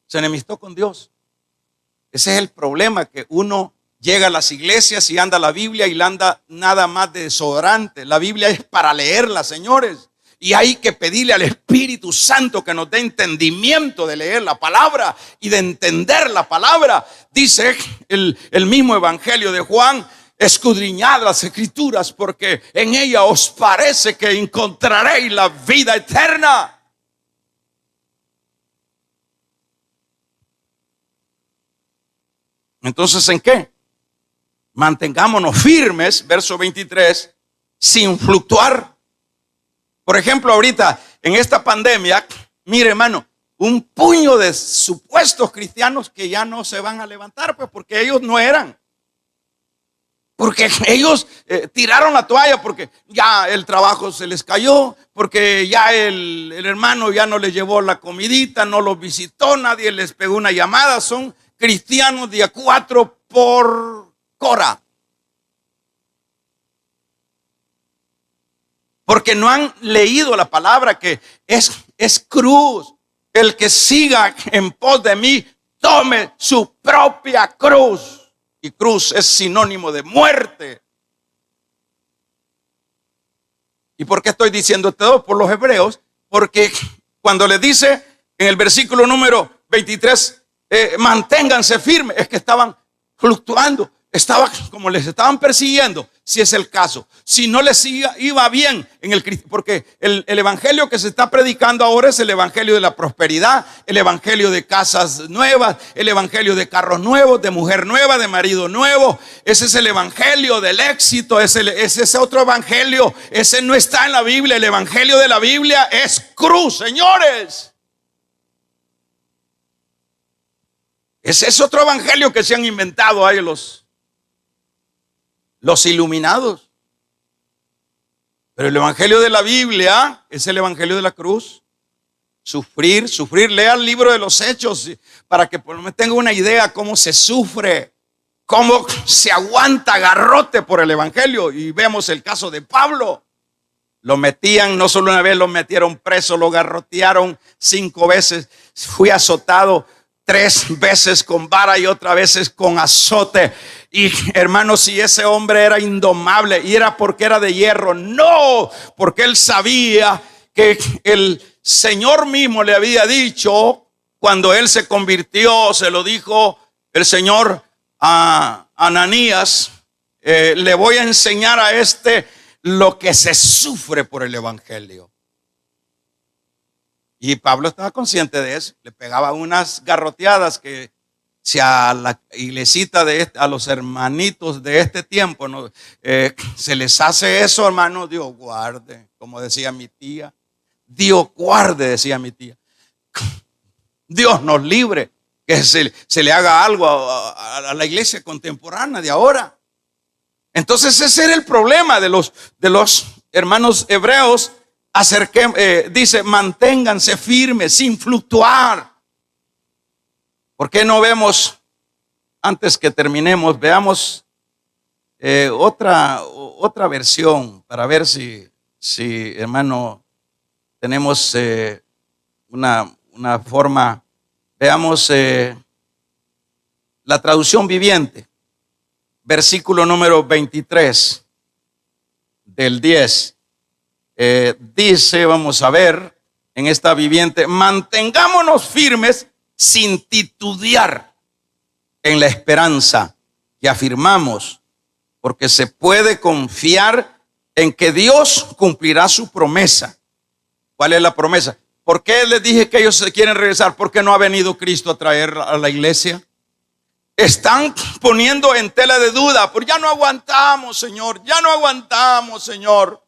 Speaker 1: se enemistó con Dios. Ese es el problema, que uno llega a las iglesias y anda la Biblia y la anda nada más de desodorante. La Biblia es para leerla, señores. Y hay que pedirle al Espíritu Santo que nos dé entendimiento de leer la palabra y de entender la palabra. Dice el mismo Evangelio de Juan: escudriñad las Escrituras, porque en ella os parece que encontraréis la vida eterna. Entonces, ¿en qué? Mantengámonos firmes, verso 23, sin fluctuar. Por ejemplo, ahorita en esta pandemia, mire, hermano, un puño de supuestos cristianos que ya no se van a levantar, pues porque ellos no eran. Porque ellos tiraron la toalla, porque ya el trabajo se les cayó, porque ya el hermano ya no les llevó la comidita, no los visitó, nadie les pegó una llamada. Son cristianos día 4 por Cora. Porque no han leído la palabra, que es cruz. El que siga en pos de mí, tome su propia cruz. Y cruz es sinónimo de muerte. ¿Y por qué estoy diciendo todo? Por los hebreos. Porque cuando le dice en el versículo número 23, manténganse firmes, es que estaban fluctuando. Estaba como les estaban persiguiendo, si es el caso. Si no les iba bien en el cristianismo, porque el evangelio que se está predicando ahora es el evangelio de la prosperidad, el evangelio de casas nuevas, el evangelio de carros nuevos, de mujer nueva, de marido nuevo. Ese es el evangelio del éxito, es ese otro evangelio. Ese no está en la Biblia. El evangelio de la Biblia es cruz, señores. Ese es otro evangelio que se han inventado ahí los iluminados. Pero el evangelio de la Biblia es el evangelio de la cruz. Sufrir. Lea el libro de los Hechos para que por lo menos tenga una idea cómo se sufre, cómo se aguanta garrote por el evangelio. Y vemos el caso de Pablo. Lo metían, no solo una vez, lo metieron preso, lo garrotearon 5 veces. Fui azotado 3 veces con vara y otras veces con azote. Y hermanos, si ese hombre era indomable, y era porque era de hierro, no, porque él sabía que el Señor mismo le había dicho, cuando él se convirtió, se lo dijo el Señor a Ananías: le voy a enseñar a lo que se sufre por el evangelio. Y Pablo estaba consciente de eso. Le pegaba unas garroteadas que, si a la iglesita a los hermanitos de este tiempo se les hace eso, hermano, Dios guarde, como decía mi tía. Dios guarde, decía mi tía. Dios nos libre que se le haga algo a la iglesia contemporánea de ahora. Entonces ese era el problema de los hermanos hebreos. Dice: manténganse firmes sin fluctuar. ¿Por qué no vemos, antes que terminemos, veamos otra versión para ver si hermano, tenemos una forma? Veamos la traducción viviente, versículo número 23 del 10. Dice, vamos a ver en esta viviente: mantengámonos firmes sin titubear en la esperanza que afirmamos, porque se puede confiar en que Dios cumplirá su promesa. ¿Cuál es la promesa? ¿Por qué les dije que ellos se quieren regresar? Porque no ha venido Cristo a traer a la iglesia. Están poniendo en tela de duda: pues ya no aguantamos, Señor, ya no aguantamos, Señor.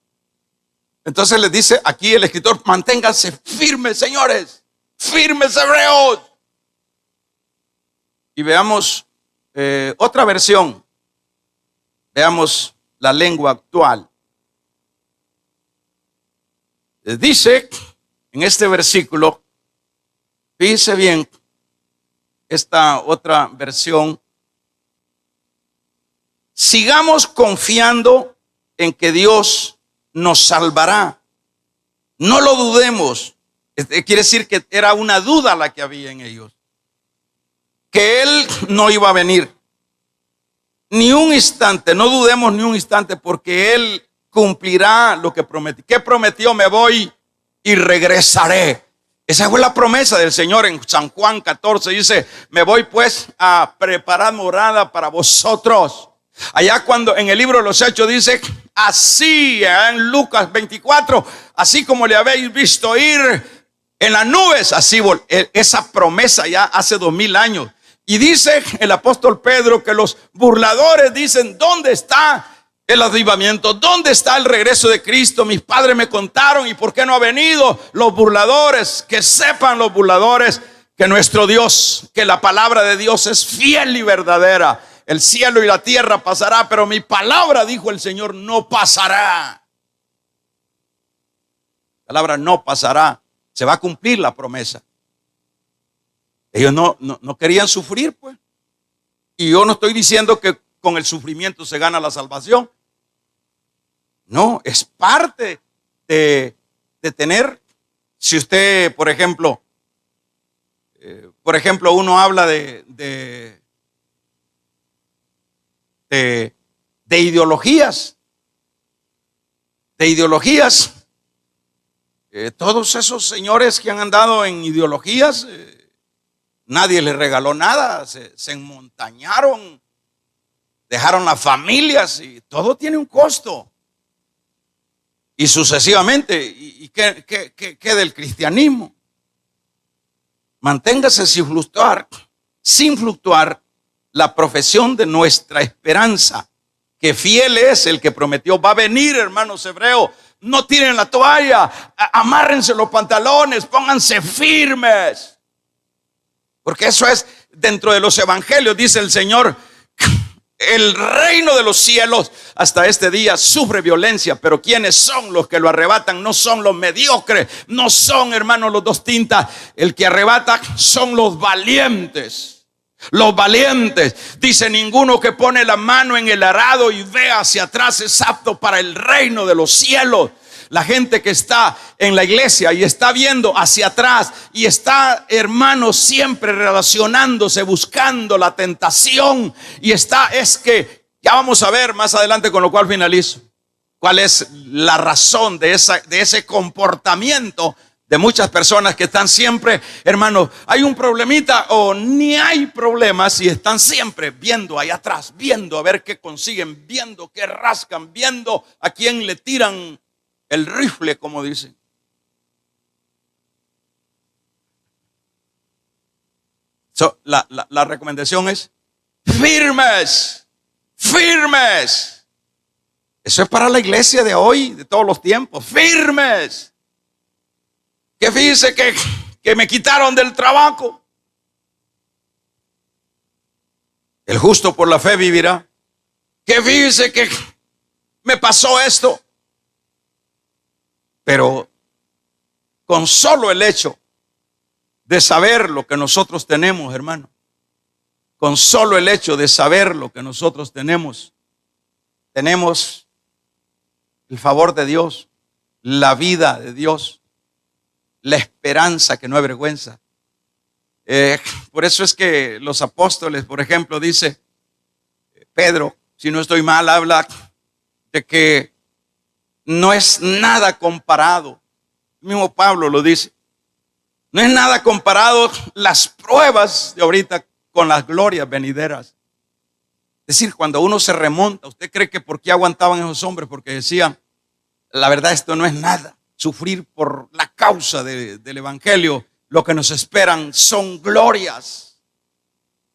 Speaker 1: Entonces les dice aquí el escritor: manténganse firmes, señores, firmes, hebreos. Y veamos otra versión. Veamos la lengua actual. Dice en este versículo, fíjese bien, esta otra versión: sigamos confiando en que Dios nos salvará. No lo dudemos. Quiere decir que era una duda la que había en ellos. Que Él no iba a venir. Ni un instante, no dudemos ni un instante, porque Él cumplirá lo que prometió. ¿Qué prometió? Me voy y regresaré. Esa fue la promesa del Señor en San Juan 14. Dice, me voy pues a preparar morada para vosotros. Allá cuando en el libro de los Hechos dice, así en Lucas 24, así como le habéis visto ir en las nubes, así esa promesa ya hace 2000 años. Y dice el apóstol Pedro que los burladores dicen, ¿dónde está el avivamiento? ¿Dónde está el regreso de Cristo? Mis padres me contaron, ¿y por qué no ha venido? Los burladores, que sepan los burladores que nuestro Dios, que la palabra de Dios es fiel y verdadera. El cielo y la tierra pasará, pero mi palabra, dijo el Señor, no pasará. La palabra no pasará. Se va a cumplir la promesa. Ellos no querían sufrir, pues. Y yo no estoy diciendo que con el sufrimiento se gana la salvación. No, es parte de tener. Si usted, por ejemplo, uno habla de ideologías. De ideologías. Todos esos señores que han andado en ideologías, nadie les regaló nada, se enmontañaron, dejaron las familias y todo tiene un costo. Y sucesivamente, ¿y qué del cristianismo? Manténgase sin fluctuar la profesión de nuestra esperanza, que fiel es el que prometió. Va a venir, hermanos hebreos. No tiren la toalla, amárrense los pantalones, pónganse firmes. Porque eso es dentro de los evangelios, dice el Señor. El reino de los cielos hasta este día sufre violencia, pero ¿quiénes son los que lo arrebatan? No son los mediocres, no son, hermanos, los dos tintas. El que arrebata son los valientes. Los valientes. Dice, ninguno que pone la mano en el arado y ve hacia atrás es apto para el reino de los cielos. La gente que está en la iglesia y está viendo hacia atrás y está, hermanos, siempre relacionándose, buscando la tentación, y es que ya vamos a ver más adelante, con lo cual finalizo, cuál es la razón de ese comportamiento de muchas personas que están siempre, hermanos, hay un problemita o ni hay problemas, y están siempre viendo allá atrás, viendo a ver qué consiguen, viendo qué rascan, viendo a quién le tiran el rifle, como dicen. La recomendación es firmes, firmes. Eso es para la iglesia de hoy, de todos los tiempos, firmes. Que fíjese que me quitaron del trabajo. El justo por la fe vivirá. Que fíjese que me pasó esto. Pero con solo el hecho de saber lo que nosotros tenemos, hermano, con solo el hecho de saber lo que nosotros tenemos el favor de Dios, la vida de Dios, la esperanza que no avergüenza. Por eso es que los apóstoles, por ejemplo, dice Pedro, si no estoy mal, habla de que no es nada comparado. El mismo Pablo lo dice. No es nada comparado las pruebas de ahorita con las glorias venideras. Es decir, cuando uno se remonta, ¿usted cree que por qué aguantaban esos hombres? Porque decían, la verdad, esto no es nada. Sufrir por la causa del evangelio, lo que nos esperan son glorias.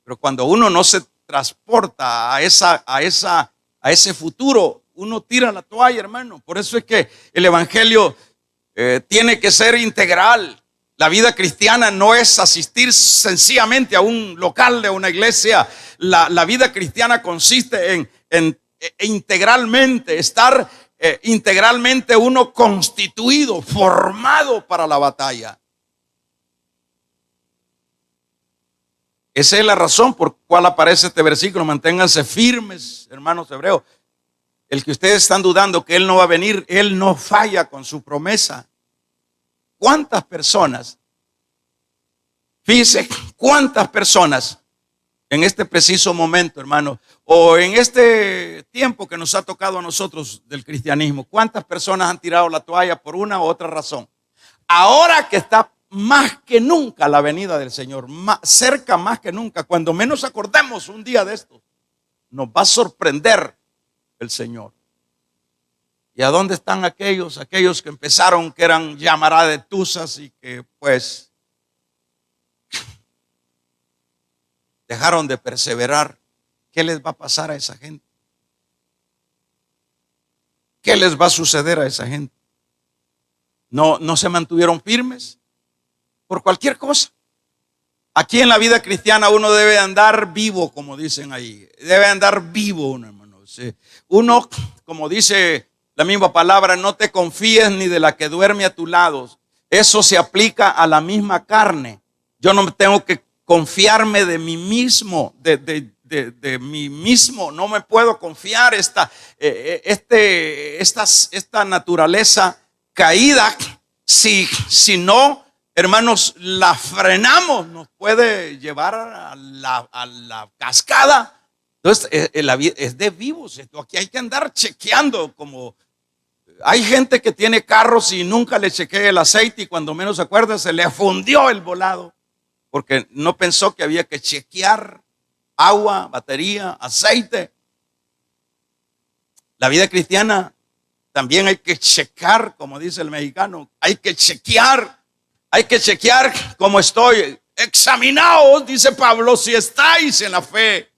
Speaker 1: Pero cuando uno no se transporta a ese futuro, uno tira la toalla, hermano. Por eso es que el evangelio tiene que ser integral. La vida cristiana no es asistir sencillamente a un local de una iglesia. La vida cristiana consiste en integralmente estar integralmente uno constituido, formado para la batalla. Esa es la razón por cual aparece este versículo. Manténganse firmes, hermanos hebreos. El que ustedes están dudando que Él no va a venir, Él no falla con su promesa. ¿Cuántas personas? Fíjense, ¿cuántas personas en este preciso momento, hermano, o en este tiempo que nos ha tocado a nosotros del cristianismo, ¿cuántas personas han tirado la toalla por una u otra razón? Ahora que está más que nunca la venida del Señor, cerca más que nunca, cuando menos acordemos un día de esto, nos va a sorprender el Señor. ¿Y a dónde están aquellos que empezaron, que eran llamará de tusas y que pues dejaron de perseverar? ¿Qué les va a pasar a esa gente? ¿Qué les va a suceder a esa gente? No se mantuvieron firmes por cualquier cosa. Aquí en la vida cristiana uno debe andar vivo, como dicen ahí. Debe andar vivo uno, hermano. Uno, como dice la misma palabra, no te confíes ni de la que duerme a tu lado. Eso se aplica a la misma carne. Yo no tengo que confiarme de mí mismo, de mí mismo. No me puedo confiar esta naturaleza caída. Si no, hermanos, la frenamos, nos puede llevar a la cascada. Entonces, la vida es de vivos. Esto aquí hay que andar chequeando. Como hay gente que tiene carros y nunca le chequea el aceite, y cuando menos se acuerda se le fundió el volado, porque no pensó que había que chequear agua, batería, aceite. La vida cristiana también hay que checar, como dice el mexicano, hay que chequear cómo estoy. Examinaos, dice Pablo, si estáis en la fe.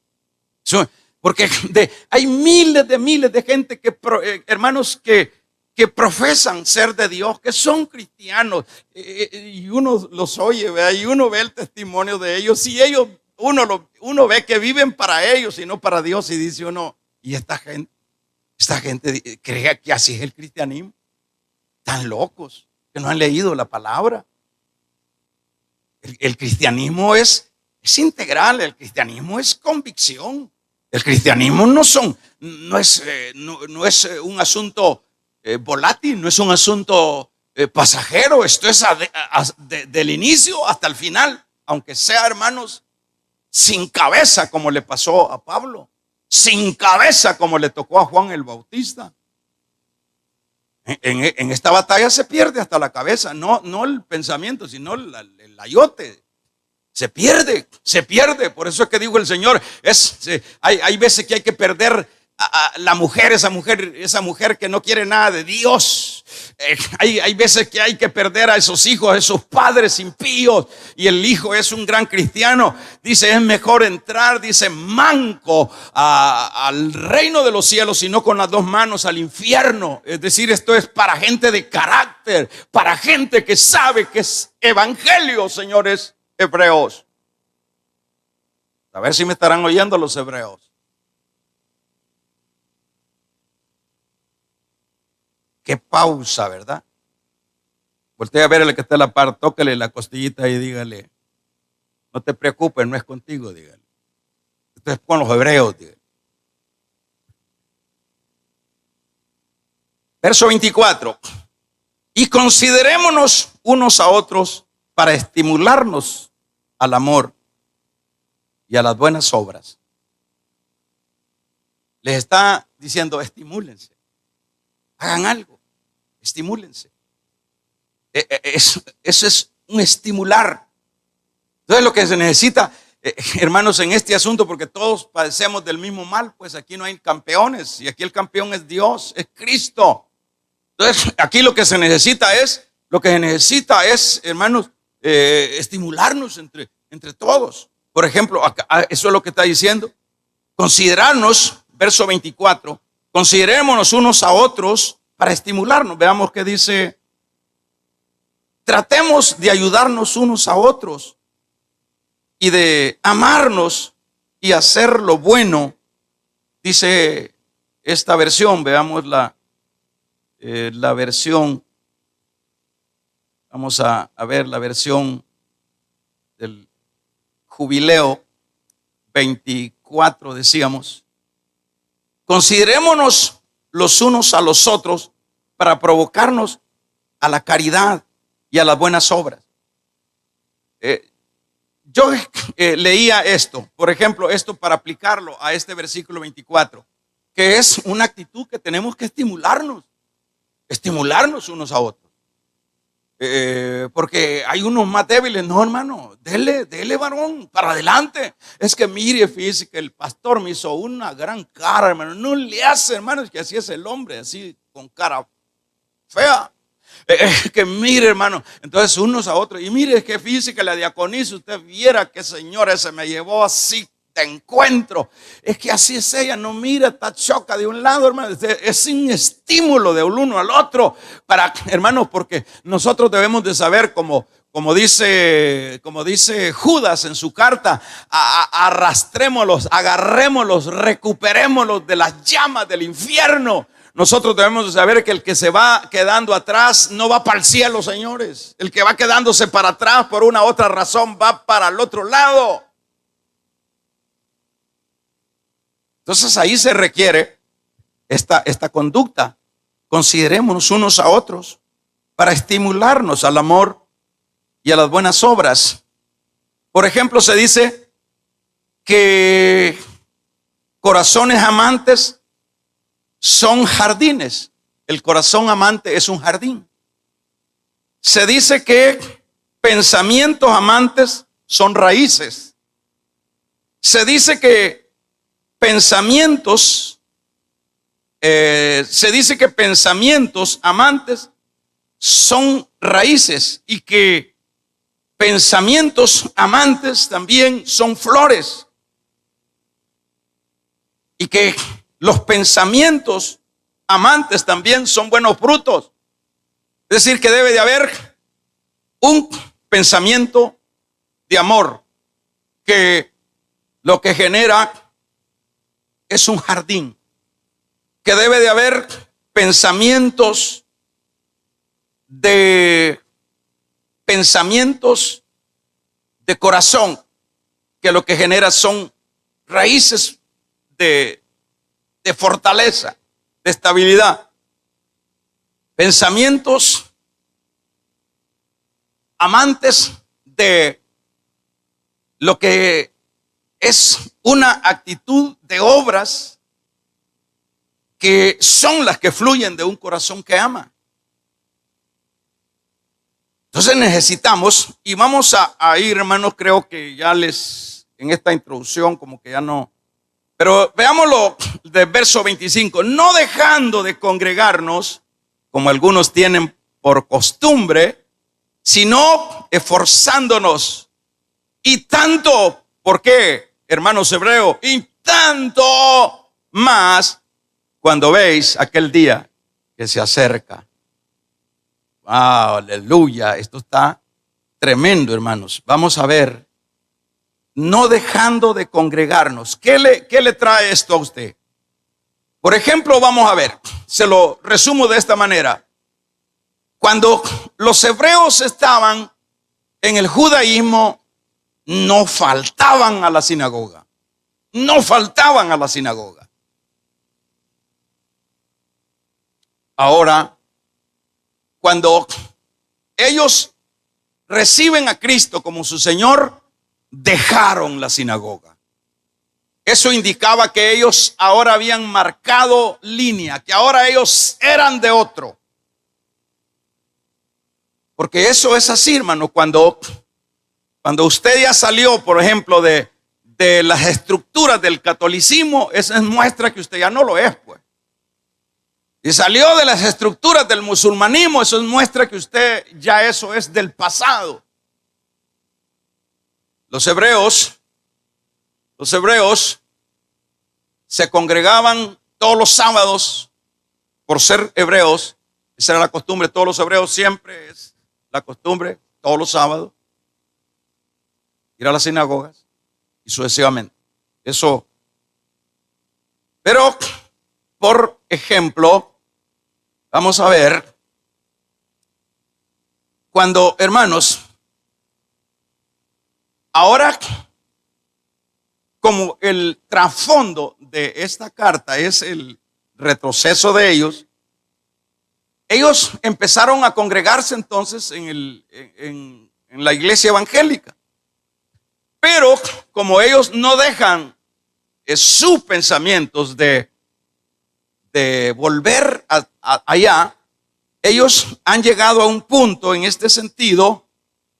Speaker 1: Porque hay miles de gente hermanos, que profesan ser de Dios, que son cristianos, y uno los oye, ¿verdad? Y uno ve el testimonio de ellos, y uno ve que viven para ellos y no para Dios, y dice uno, y esta gente cree que así es el cristianismo. Tan locos, que no han leído la palabra. El cristianismo es integral, el cristianismo es convicción. El cristianismo no es un asunto volátil, no es un asunto pasajero. Esto es del inicio hasta el final, aunque sea, hermanos, sin cabeza, como le pasó a Pablo, sin cabeza, como le tocó a Juan el Bautista. En esta batalla se pierde hasta la cabeza, no el pensamiento, sino el ayote. Se pierde. Por eso es que dijo el Señor, hay veces que hay que perder a la mujer, esa mujer que no quiere nada de Dios. Hay veces que hay que perder a esos hijos, a esos padres impíos, y el hijo es un gran cristiano. Dice, es mejor entrar, dice, manco al reino de los cielos, y no con las dos manos al infierno. Es decir, esto es para gente de carácter, para gente que sabe que es evangelio, señores hebreos. A ver si me estarán oyendo los hebreos. Qué pausa, ¿verdad? Voltea a ver al que está a la par, tócale la costillita y dígale, no te preocupes, no es contigo, dígale. Esto es con los hebreos, dígale. Verso 24. Y considerémonos unos a otros para estimularnos al amor y a las buenas obras. Les está diciendo, estimúlense, hagan algo. Estimúlense. Eso es un estimular. Entonces lo que se necesita, hermanos, en este asunto, porque todos padecemos del mismo mal, pues aquí no hay campeones, y aquí el campeón es Dios, es Cristo. Entonces aquí lo que se necesita es, hermanos, estimularnos entre todos. Por ejemplo, eso es lo que está diciendo. Considerarnos, verso 24, considerémonos unos a otros para estimularnos. Veamos qué dice. Tratemos de ayudarnos unos a otros y de amarnos y hacer lo bueno. Dice esta versión, veamos la versión. Vamos a ver la versión del Jubileo 24, decíamos. Considerémonos los unos a los otros para provocarnos a la caridad y a las buenas obras. yo leía esto, por ejemplo, esto para aplicarlo a este versículo 24, que es una actitud que tenemos que estimularnos unos a otros. Porque hay unos más débiles. No, hermano, dele varón, para adelante. Es que mire, fíjese que el pastor me hizo una gran cara, hermano. No le hace, hermano, es que así es el hombre, así con cara fea. Que mire, hermano, entonces unos a otros. Y mire, es que fíjese que la diaconisa, usted viera que señora se me llevó así de encuentro. Es que así es ella, no mira, está choca de un lado, hermano. Es un estímulo de uno al otro. Para, hermanos, porque nosotros debemos de saber, como dice Judas en su carta, arrastrémoslos, agarrémoslos, recuperémoslos de las llamas del infierno. Nosotros debemos de saber que el que se va quedando atrás no va para el cielo, señores. El que va quedándose para atrás por una u otra razón va para el otro lado. Entonces ahí se requiere esta conducta. Considerémonos unos a otros para estimularnos al amor y a las buenas obras. Por ejemplo, se dice que corazones amantes son jardines. El corazón amante es un jardín. Se dice que pensamientos amantes son raíces. Se dice que pensamientos amantes son raíces y que pensamientos amantes también son flores y que los pensamientos amantes también son buenos frutos. Es decir, que debe de haber un pensamiento de amor que lo que genera es un jardín, que debe de haber pensamientos de corazón, que lo que genera son raíces de fortaleza, de estabilidad. Pensamientos amantes de lo que es una actitud de obras que son las que fluyen de un corazón que ama. Entonces necesitamos, y vamos a ir, hermanos, creo que ya en esta introducción como que ya no, pero veámoslo del verso 25, no dejando de congregarnos, como algunos tienen por costumbre, sino esforzándonos, y tanto, ¿por qué, hermanos hebreos? Y tanto más cuando veis aquel día que se acerca. Aleluya, esto está tremendo, hermanos. Vamos a ver, no dejando de congregarnos. ¿Qué le trae esto a usted? Por ejemplo, vamos a ver, se lo resumo de esta manera. Cuando los hebreos estaban en el judaísmo, no faltaban a la sinagoga. No faltaban a la sinagoga. Ahora, cuando ellos reciben a Cristo como su Señor, dejaron la sinagoga. Eso indicaba que ellos ahora habían marcado línea, que ahora ellos eran de otro. Porque eso es así, hermano, cuando usted ya salió, por ejemplo, de las estructuras del catolicismo, eso es muestra que usted ya no lo es, pues. Y salió de las estructuras del musulmanismo, eso es muestra que usted ya eso es del pasado. Los hebreos se congregaban todos los sábados por ser hebreos. Esa era la costumbre, todos los hebreos siempre es la costumbre, todos los sábados, ir a las sinagogas y sucesivamente. Eso. Pero, por ejemplo, vamos a ver, cuando, hermanos, ahora, como el trasfondo de esta carta es el retroceso de ellos empezaron a congregarse entonces en la iglesia evangélica. Pero como ellos no dejan sus pensamientos de volver allá, ellos han llegado a un punto en este sentido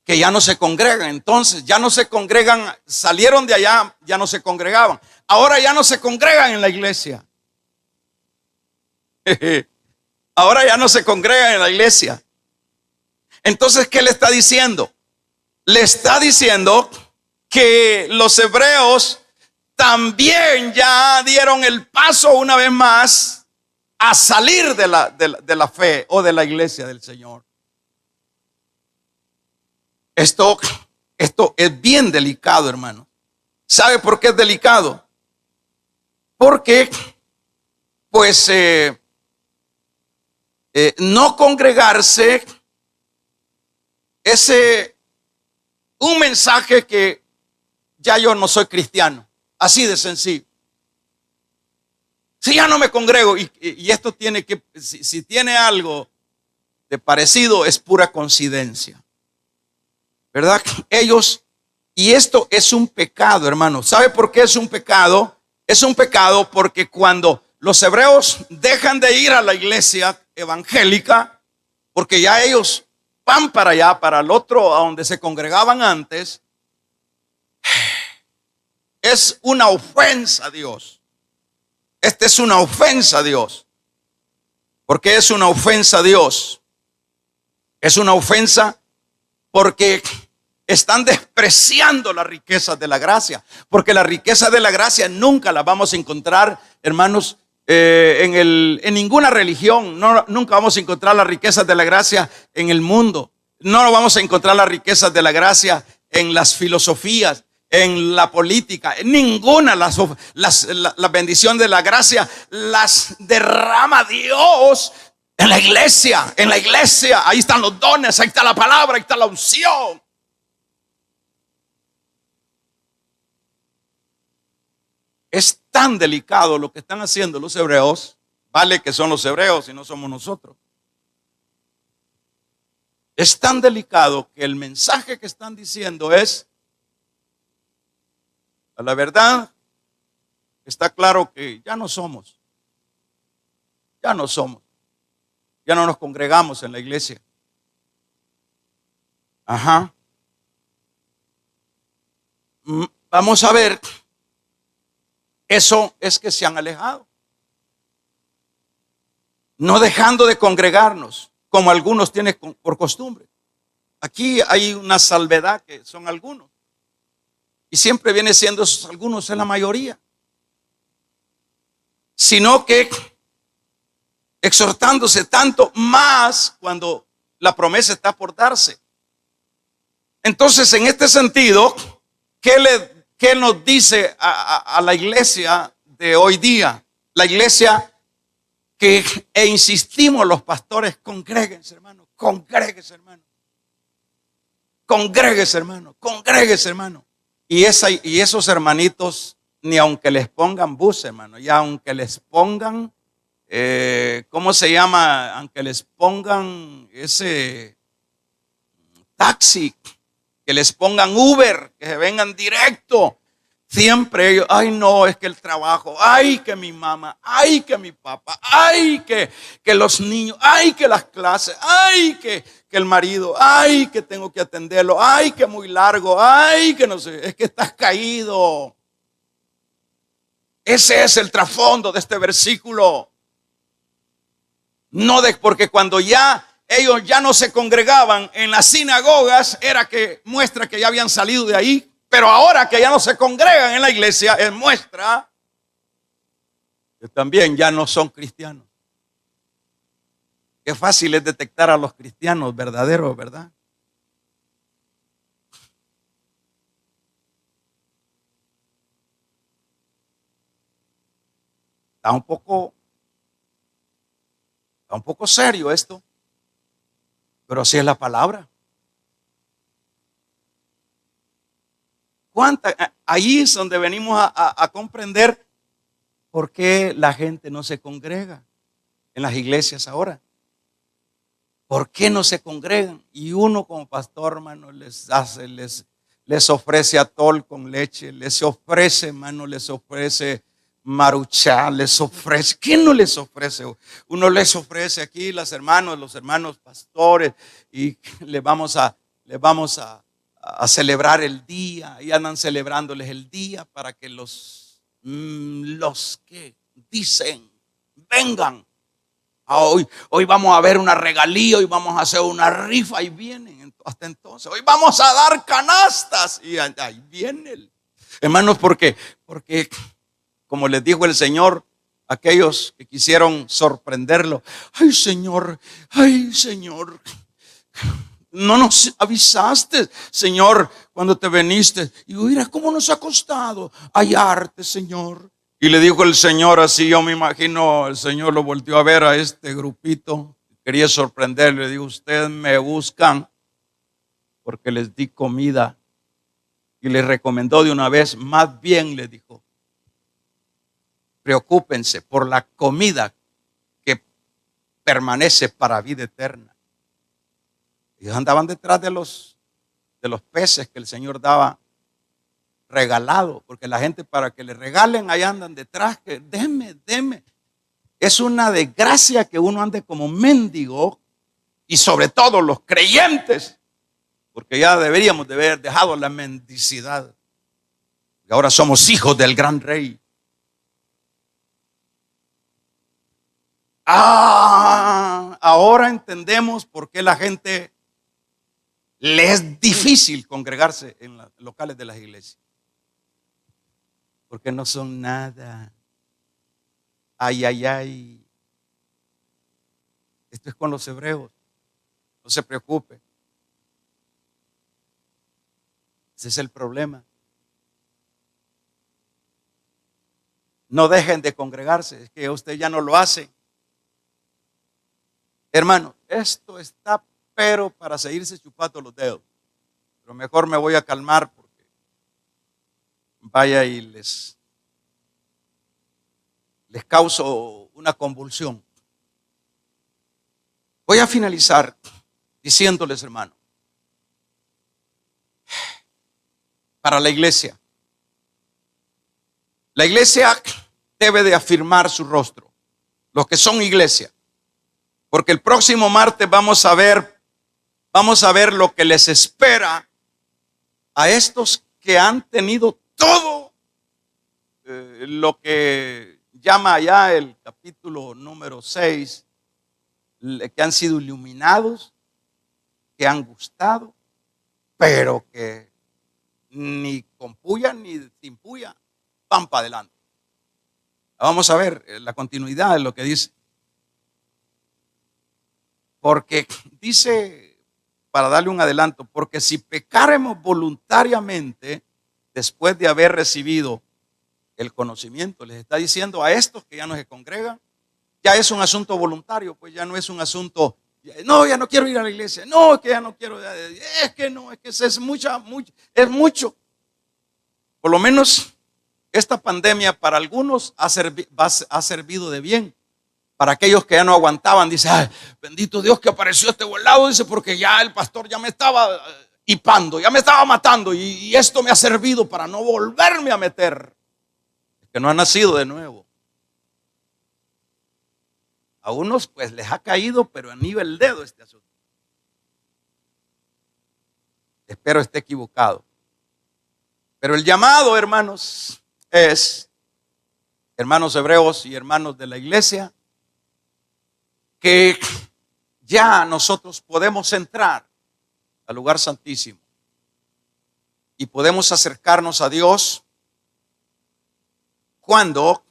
Speaker 1: que ya no se congregan. Entonces ya no se congregan, salieron de allá, ya no se congregaban. Ahora ya no se congregan en la iglesia. Ahora ya no se congregan en la iglesia. Entonces, ¿qué le está diciendo? Le está diciendo que los hebreos también ya dieron el paso una vez más a salir de la fe o de la iglesia del Señor. Esto es bien delicado, hermano. ¿Sabe por qué es delicado? Porque, pues, no congregarse es un mensaje que ya yo no soy cristiano. Así de sencillo. Si ya no me congrego, y esto tiene que, si tiene algo de parecido, es pura coincidencia. ¿Verdad? Ellos, y esto es un pecado, hermano. ¿Sabe por qué es un pecado? Es un pecado porque cuando los hebreos dejan de ir a la iglesia evangélica, porque ya ellos van para allá, para el otro, a donde se congregaban antes, es una ofensa a Dios. Esta es una ofensa a Dios. ¿Por qué es una ofensa a Dios? Es una ofensa porque están despreciando las riquezas de la gracia. Porque la riqueza de la gracia nunca la vamos a encontrar, hermanos, en ninguna religión. Nunca vamos a encontrar las riquezas de la gracia en el mundo. No vamos a encontrar las riquezas de la gracia en las filosofías, en la política. En ninguna. La bendición de la gracia las derrama Dios en la iglesia. En la iglesia, ahí están los dones, ahí está la palabra, ahí está la unción. Es tan delicado lo que están haciendo los hebreos. Vale que son los hebreos y no somos nosotros. Es tan delicado que el mensaje que están diciendo es: a la verdad, está claro que ya no somos. Ya no somos. Ya no nos congregamos en la iglesia. Ajá. Vamos a ver. Eso es que se han alejado. No dejando de congregarnos, como algunos tienen por costumbre. Aquí hay una salvedad que son algunos. Y siempre viene siendo esos algunos en la mayoría. Sino que exhortándose tanto más cuando la promesa está por darse. Entonces, en este sentido, ¿qué nos dice a la iglesia de hoy día? La iglesia e insistimos los pastores: congréguense, hermano, congréguense, hermano. Congréguense, hermano, congréguense, hermano. Y esos hermanitos, ni aunque les pongan bus, hermano, y aunque les pongan, ¿cómo se llama? Aunque les pongan ese taxi, que les pongan Uber, que se vengan directo, siempre ellos: ay no, es que el trabajo, ay que mi mamá, ay que mi papá, ay que los niños, ay que las clases, ay que el marido, ay que tengo que atenderlo, ay que muy largo, ay que no sé, es que estás caído. Ese es el trasfondo de este versículo. No porque cuando ellos ya no se congregaban en las sinagogas, era que muestra que ya habían salido de ahí. Pero ahora que ya no se congregan en la iglesia, es muestra que también ya no son cristianos. Qué fácil es detectar a los cristianos verdaderos, ¿verdad? Está un poco serio esto, pero así es la palabra. Ahí es donde venimos a comprender por qué la gente no se congrega en las iglesias ahora. ¿Por qué no se congregan? Y uno como pastor, hermano, les les ofrece atol con leche, les ofrece, hermano, les ofrece maruchá, les ofrece. ¿Quién no les ofrece? Uno les ofrece aquí los hermanos pastores, y les vamos a celebrar el día, y andan celebrándoles el día para que los que dicen vengan. Hoy vamos a ver una regalía, hoy vamos a hacer una rifa, y vienen hasta entonces. Hoy vamos a dar canastas, y ahí viene hermanos, porque como les dijo el Señor, aquellos que quisieron sorprenderlo: ay Señor, no nos avisaste, Señor, cuando te viniste. Y mira cómo nos ha costado hallarte, Señor. Y le dijo el Señor así, yo me imagino, el Señor lo volteó a ver a este grupito, quería sorprenderle, le dijo: ustedes me buscan porque les di comida. Y les recomendó de una vez, más bien le dijo, preocúpense por la comida que permanece para vida eterna. Ellos andaban detrás de los peces que el Señor daba regalado, porque la gente, para que le regalen, ahí andan detrás, que deme. Es una desgracia que uno ande como mendigo, y sobre todo los creyentes, porque ya deberíamos de haber dejado la mendicidad. Y ahora somos hijos del gran rey. Ahora entendemos por qué la gente le es difícil congregarse en los locales de las iglesias. Porque no son nada. Ay. Esto es con los hebreos. No se preocupe. Ese es el problema. No dejen de congregarse, es que usted ya no lo hace. Hermano, esto está pero para seguirse chupando los dedos. Pero mejor me voy a calmar, porque vaya y les causo una convulsión. Voy a finalizar diciéndoles, hermano, para la iglesia debe de afirmar su rostro, los que son iglesia, porque el próximo martes vamos a ver lo que les espera a estos que han tenido todo lo que llama allá el capítulo número 6, que han sido iluminados, que han gustado, pero que ni con puya ni sin puya van para adelante. Vamos a ver la continuidad de lo que dice. Porque dice, para darle un adelanto, porque si pecáremos voluntariamente después de haber recibido el conocimiento, les está diciendo a estos que ya no se congregan, ya es un asunto voluntario, pues ya no es un asunto, no, ya no quiero ir a la iglesia, no, es que ya no quiero, es que no, es que es mucho. Por lo menos esta pandemia para algunos ha servido de bien. Para aquellos que ya no aguantaban, dice: ay, bendito Dios que apareció este volado, dice, porque ya el pastor ya me estaba hipando, ya me estaba matando, y esto me ha servido para no volverme a meter. Es que no han nacido de nuevo. A unos pues les ha caído, pero a nivel dedo este asunto. Espero esté equivocado. Pero el llamado, hermanos, es, hermanos hebreos y hermanos de la iglesia, que ya nosotros podemos entrar al lugar santísimo y podemos acercarnos a Dios cuando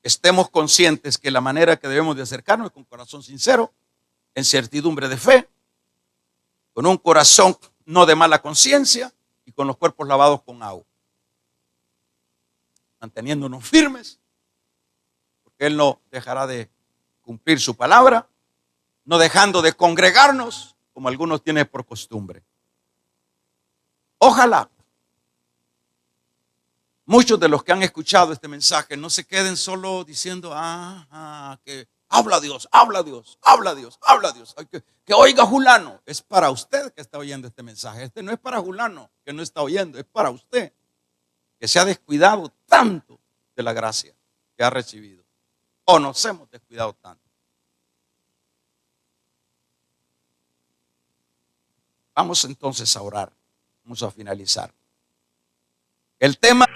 Speaker 1: estemos conscientes que la manera que debemos de acercarnos es con corazón sincero, en certidumbre de fe, con un corazón no de mala conciencia y con los cuerpos lavados con agua, manteniéndonos firmes, porque Él no dejará de cumplir su palabra, no dejando de congregarnos como algunos tienen por costumbre. Ojalá muchos de los que han escuchado este mensaje no se queden solo diciendo: que Habla Dios, habla Dios, habla Dios, habla Dios. Que oiga Julano. Es para usted que está oyendo este mensaje. Este no es para Julano que no está oyendo, es para usted que se ha descuidado tanto de la gracia que ha recibido. O nos hemos descuidado tanto. Vamos entonces a orar. Vamos a finalizar. El tema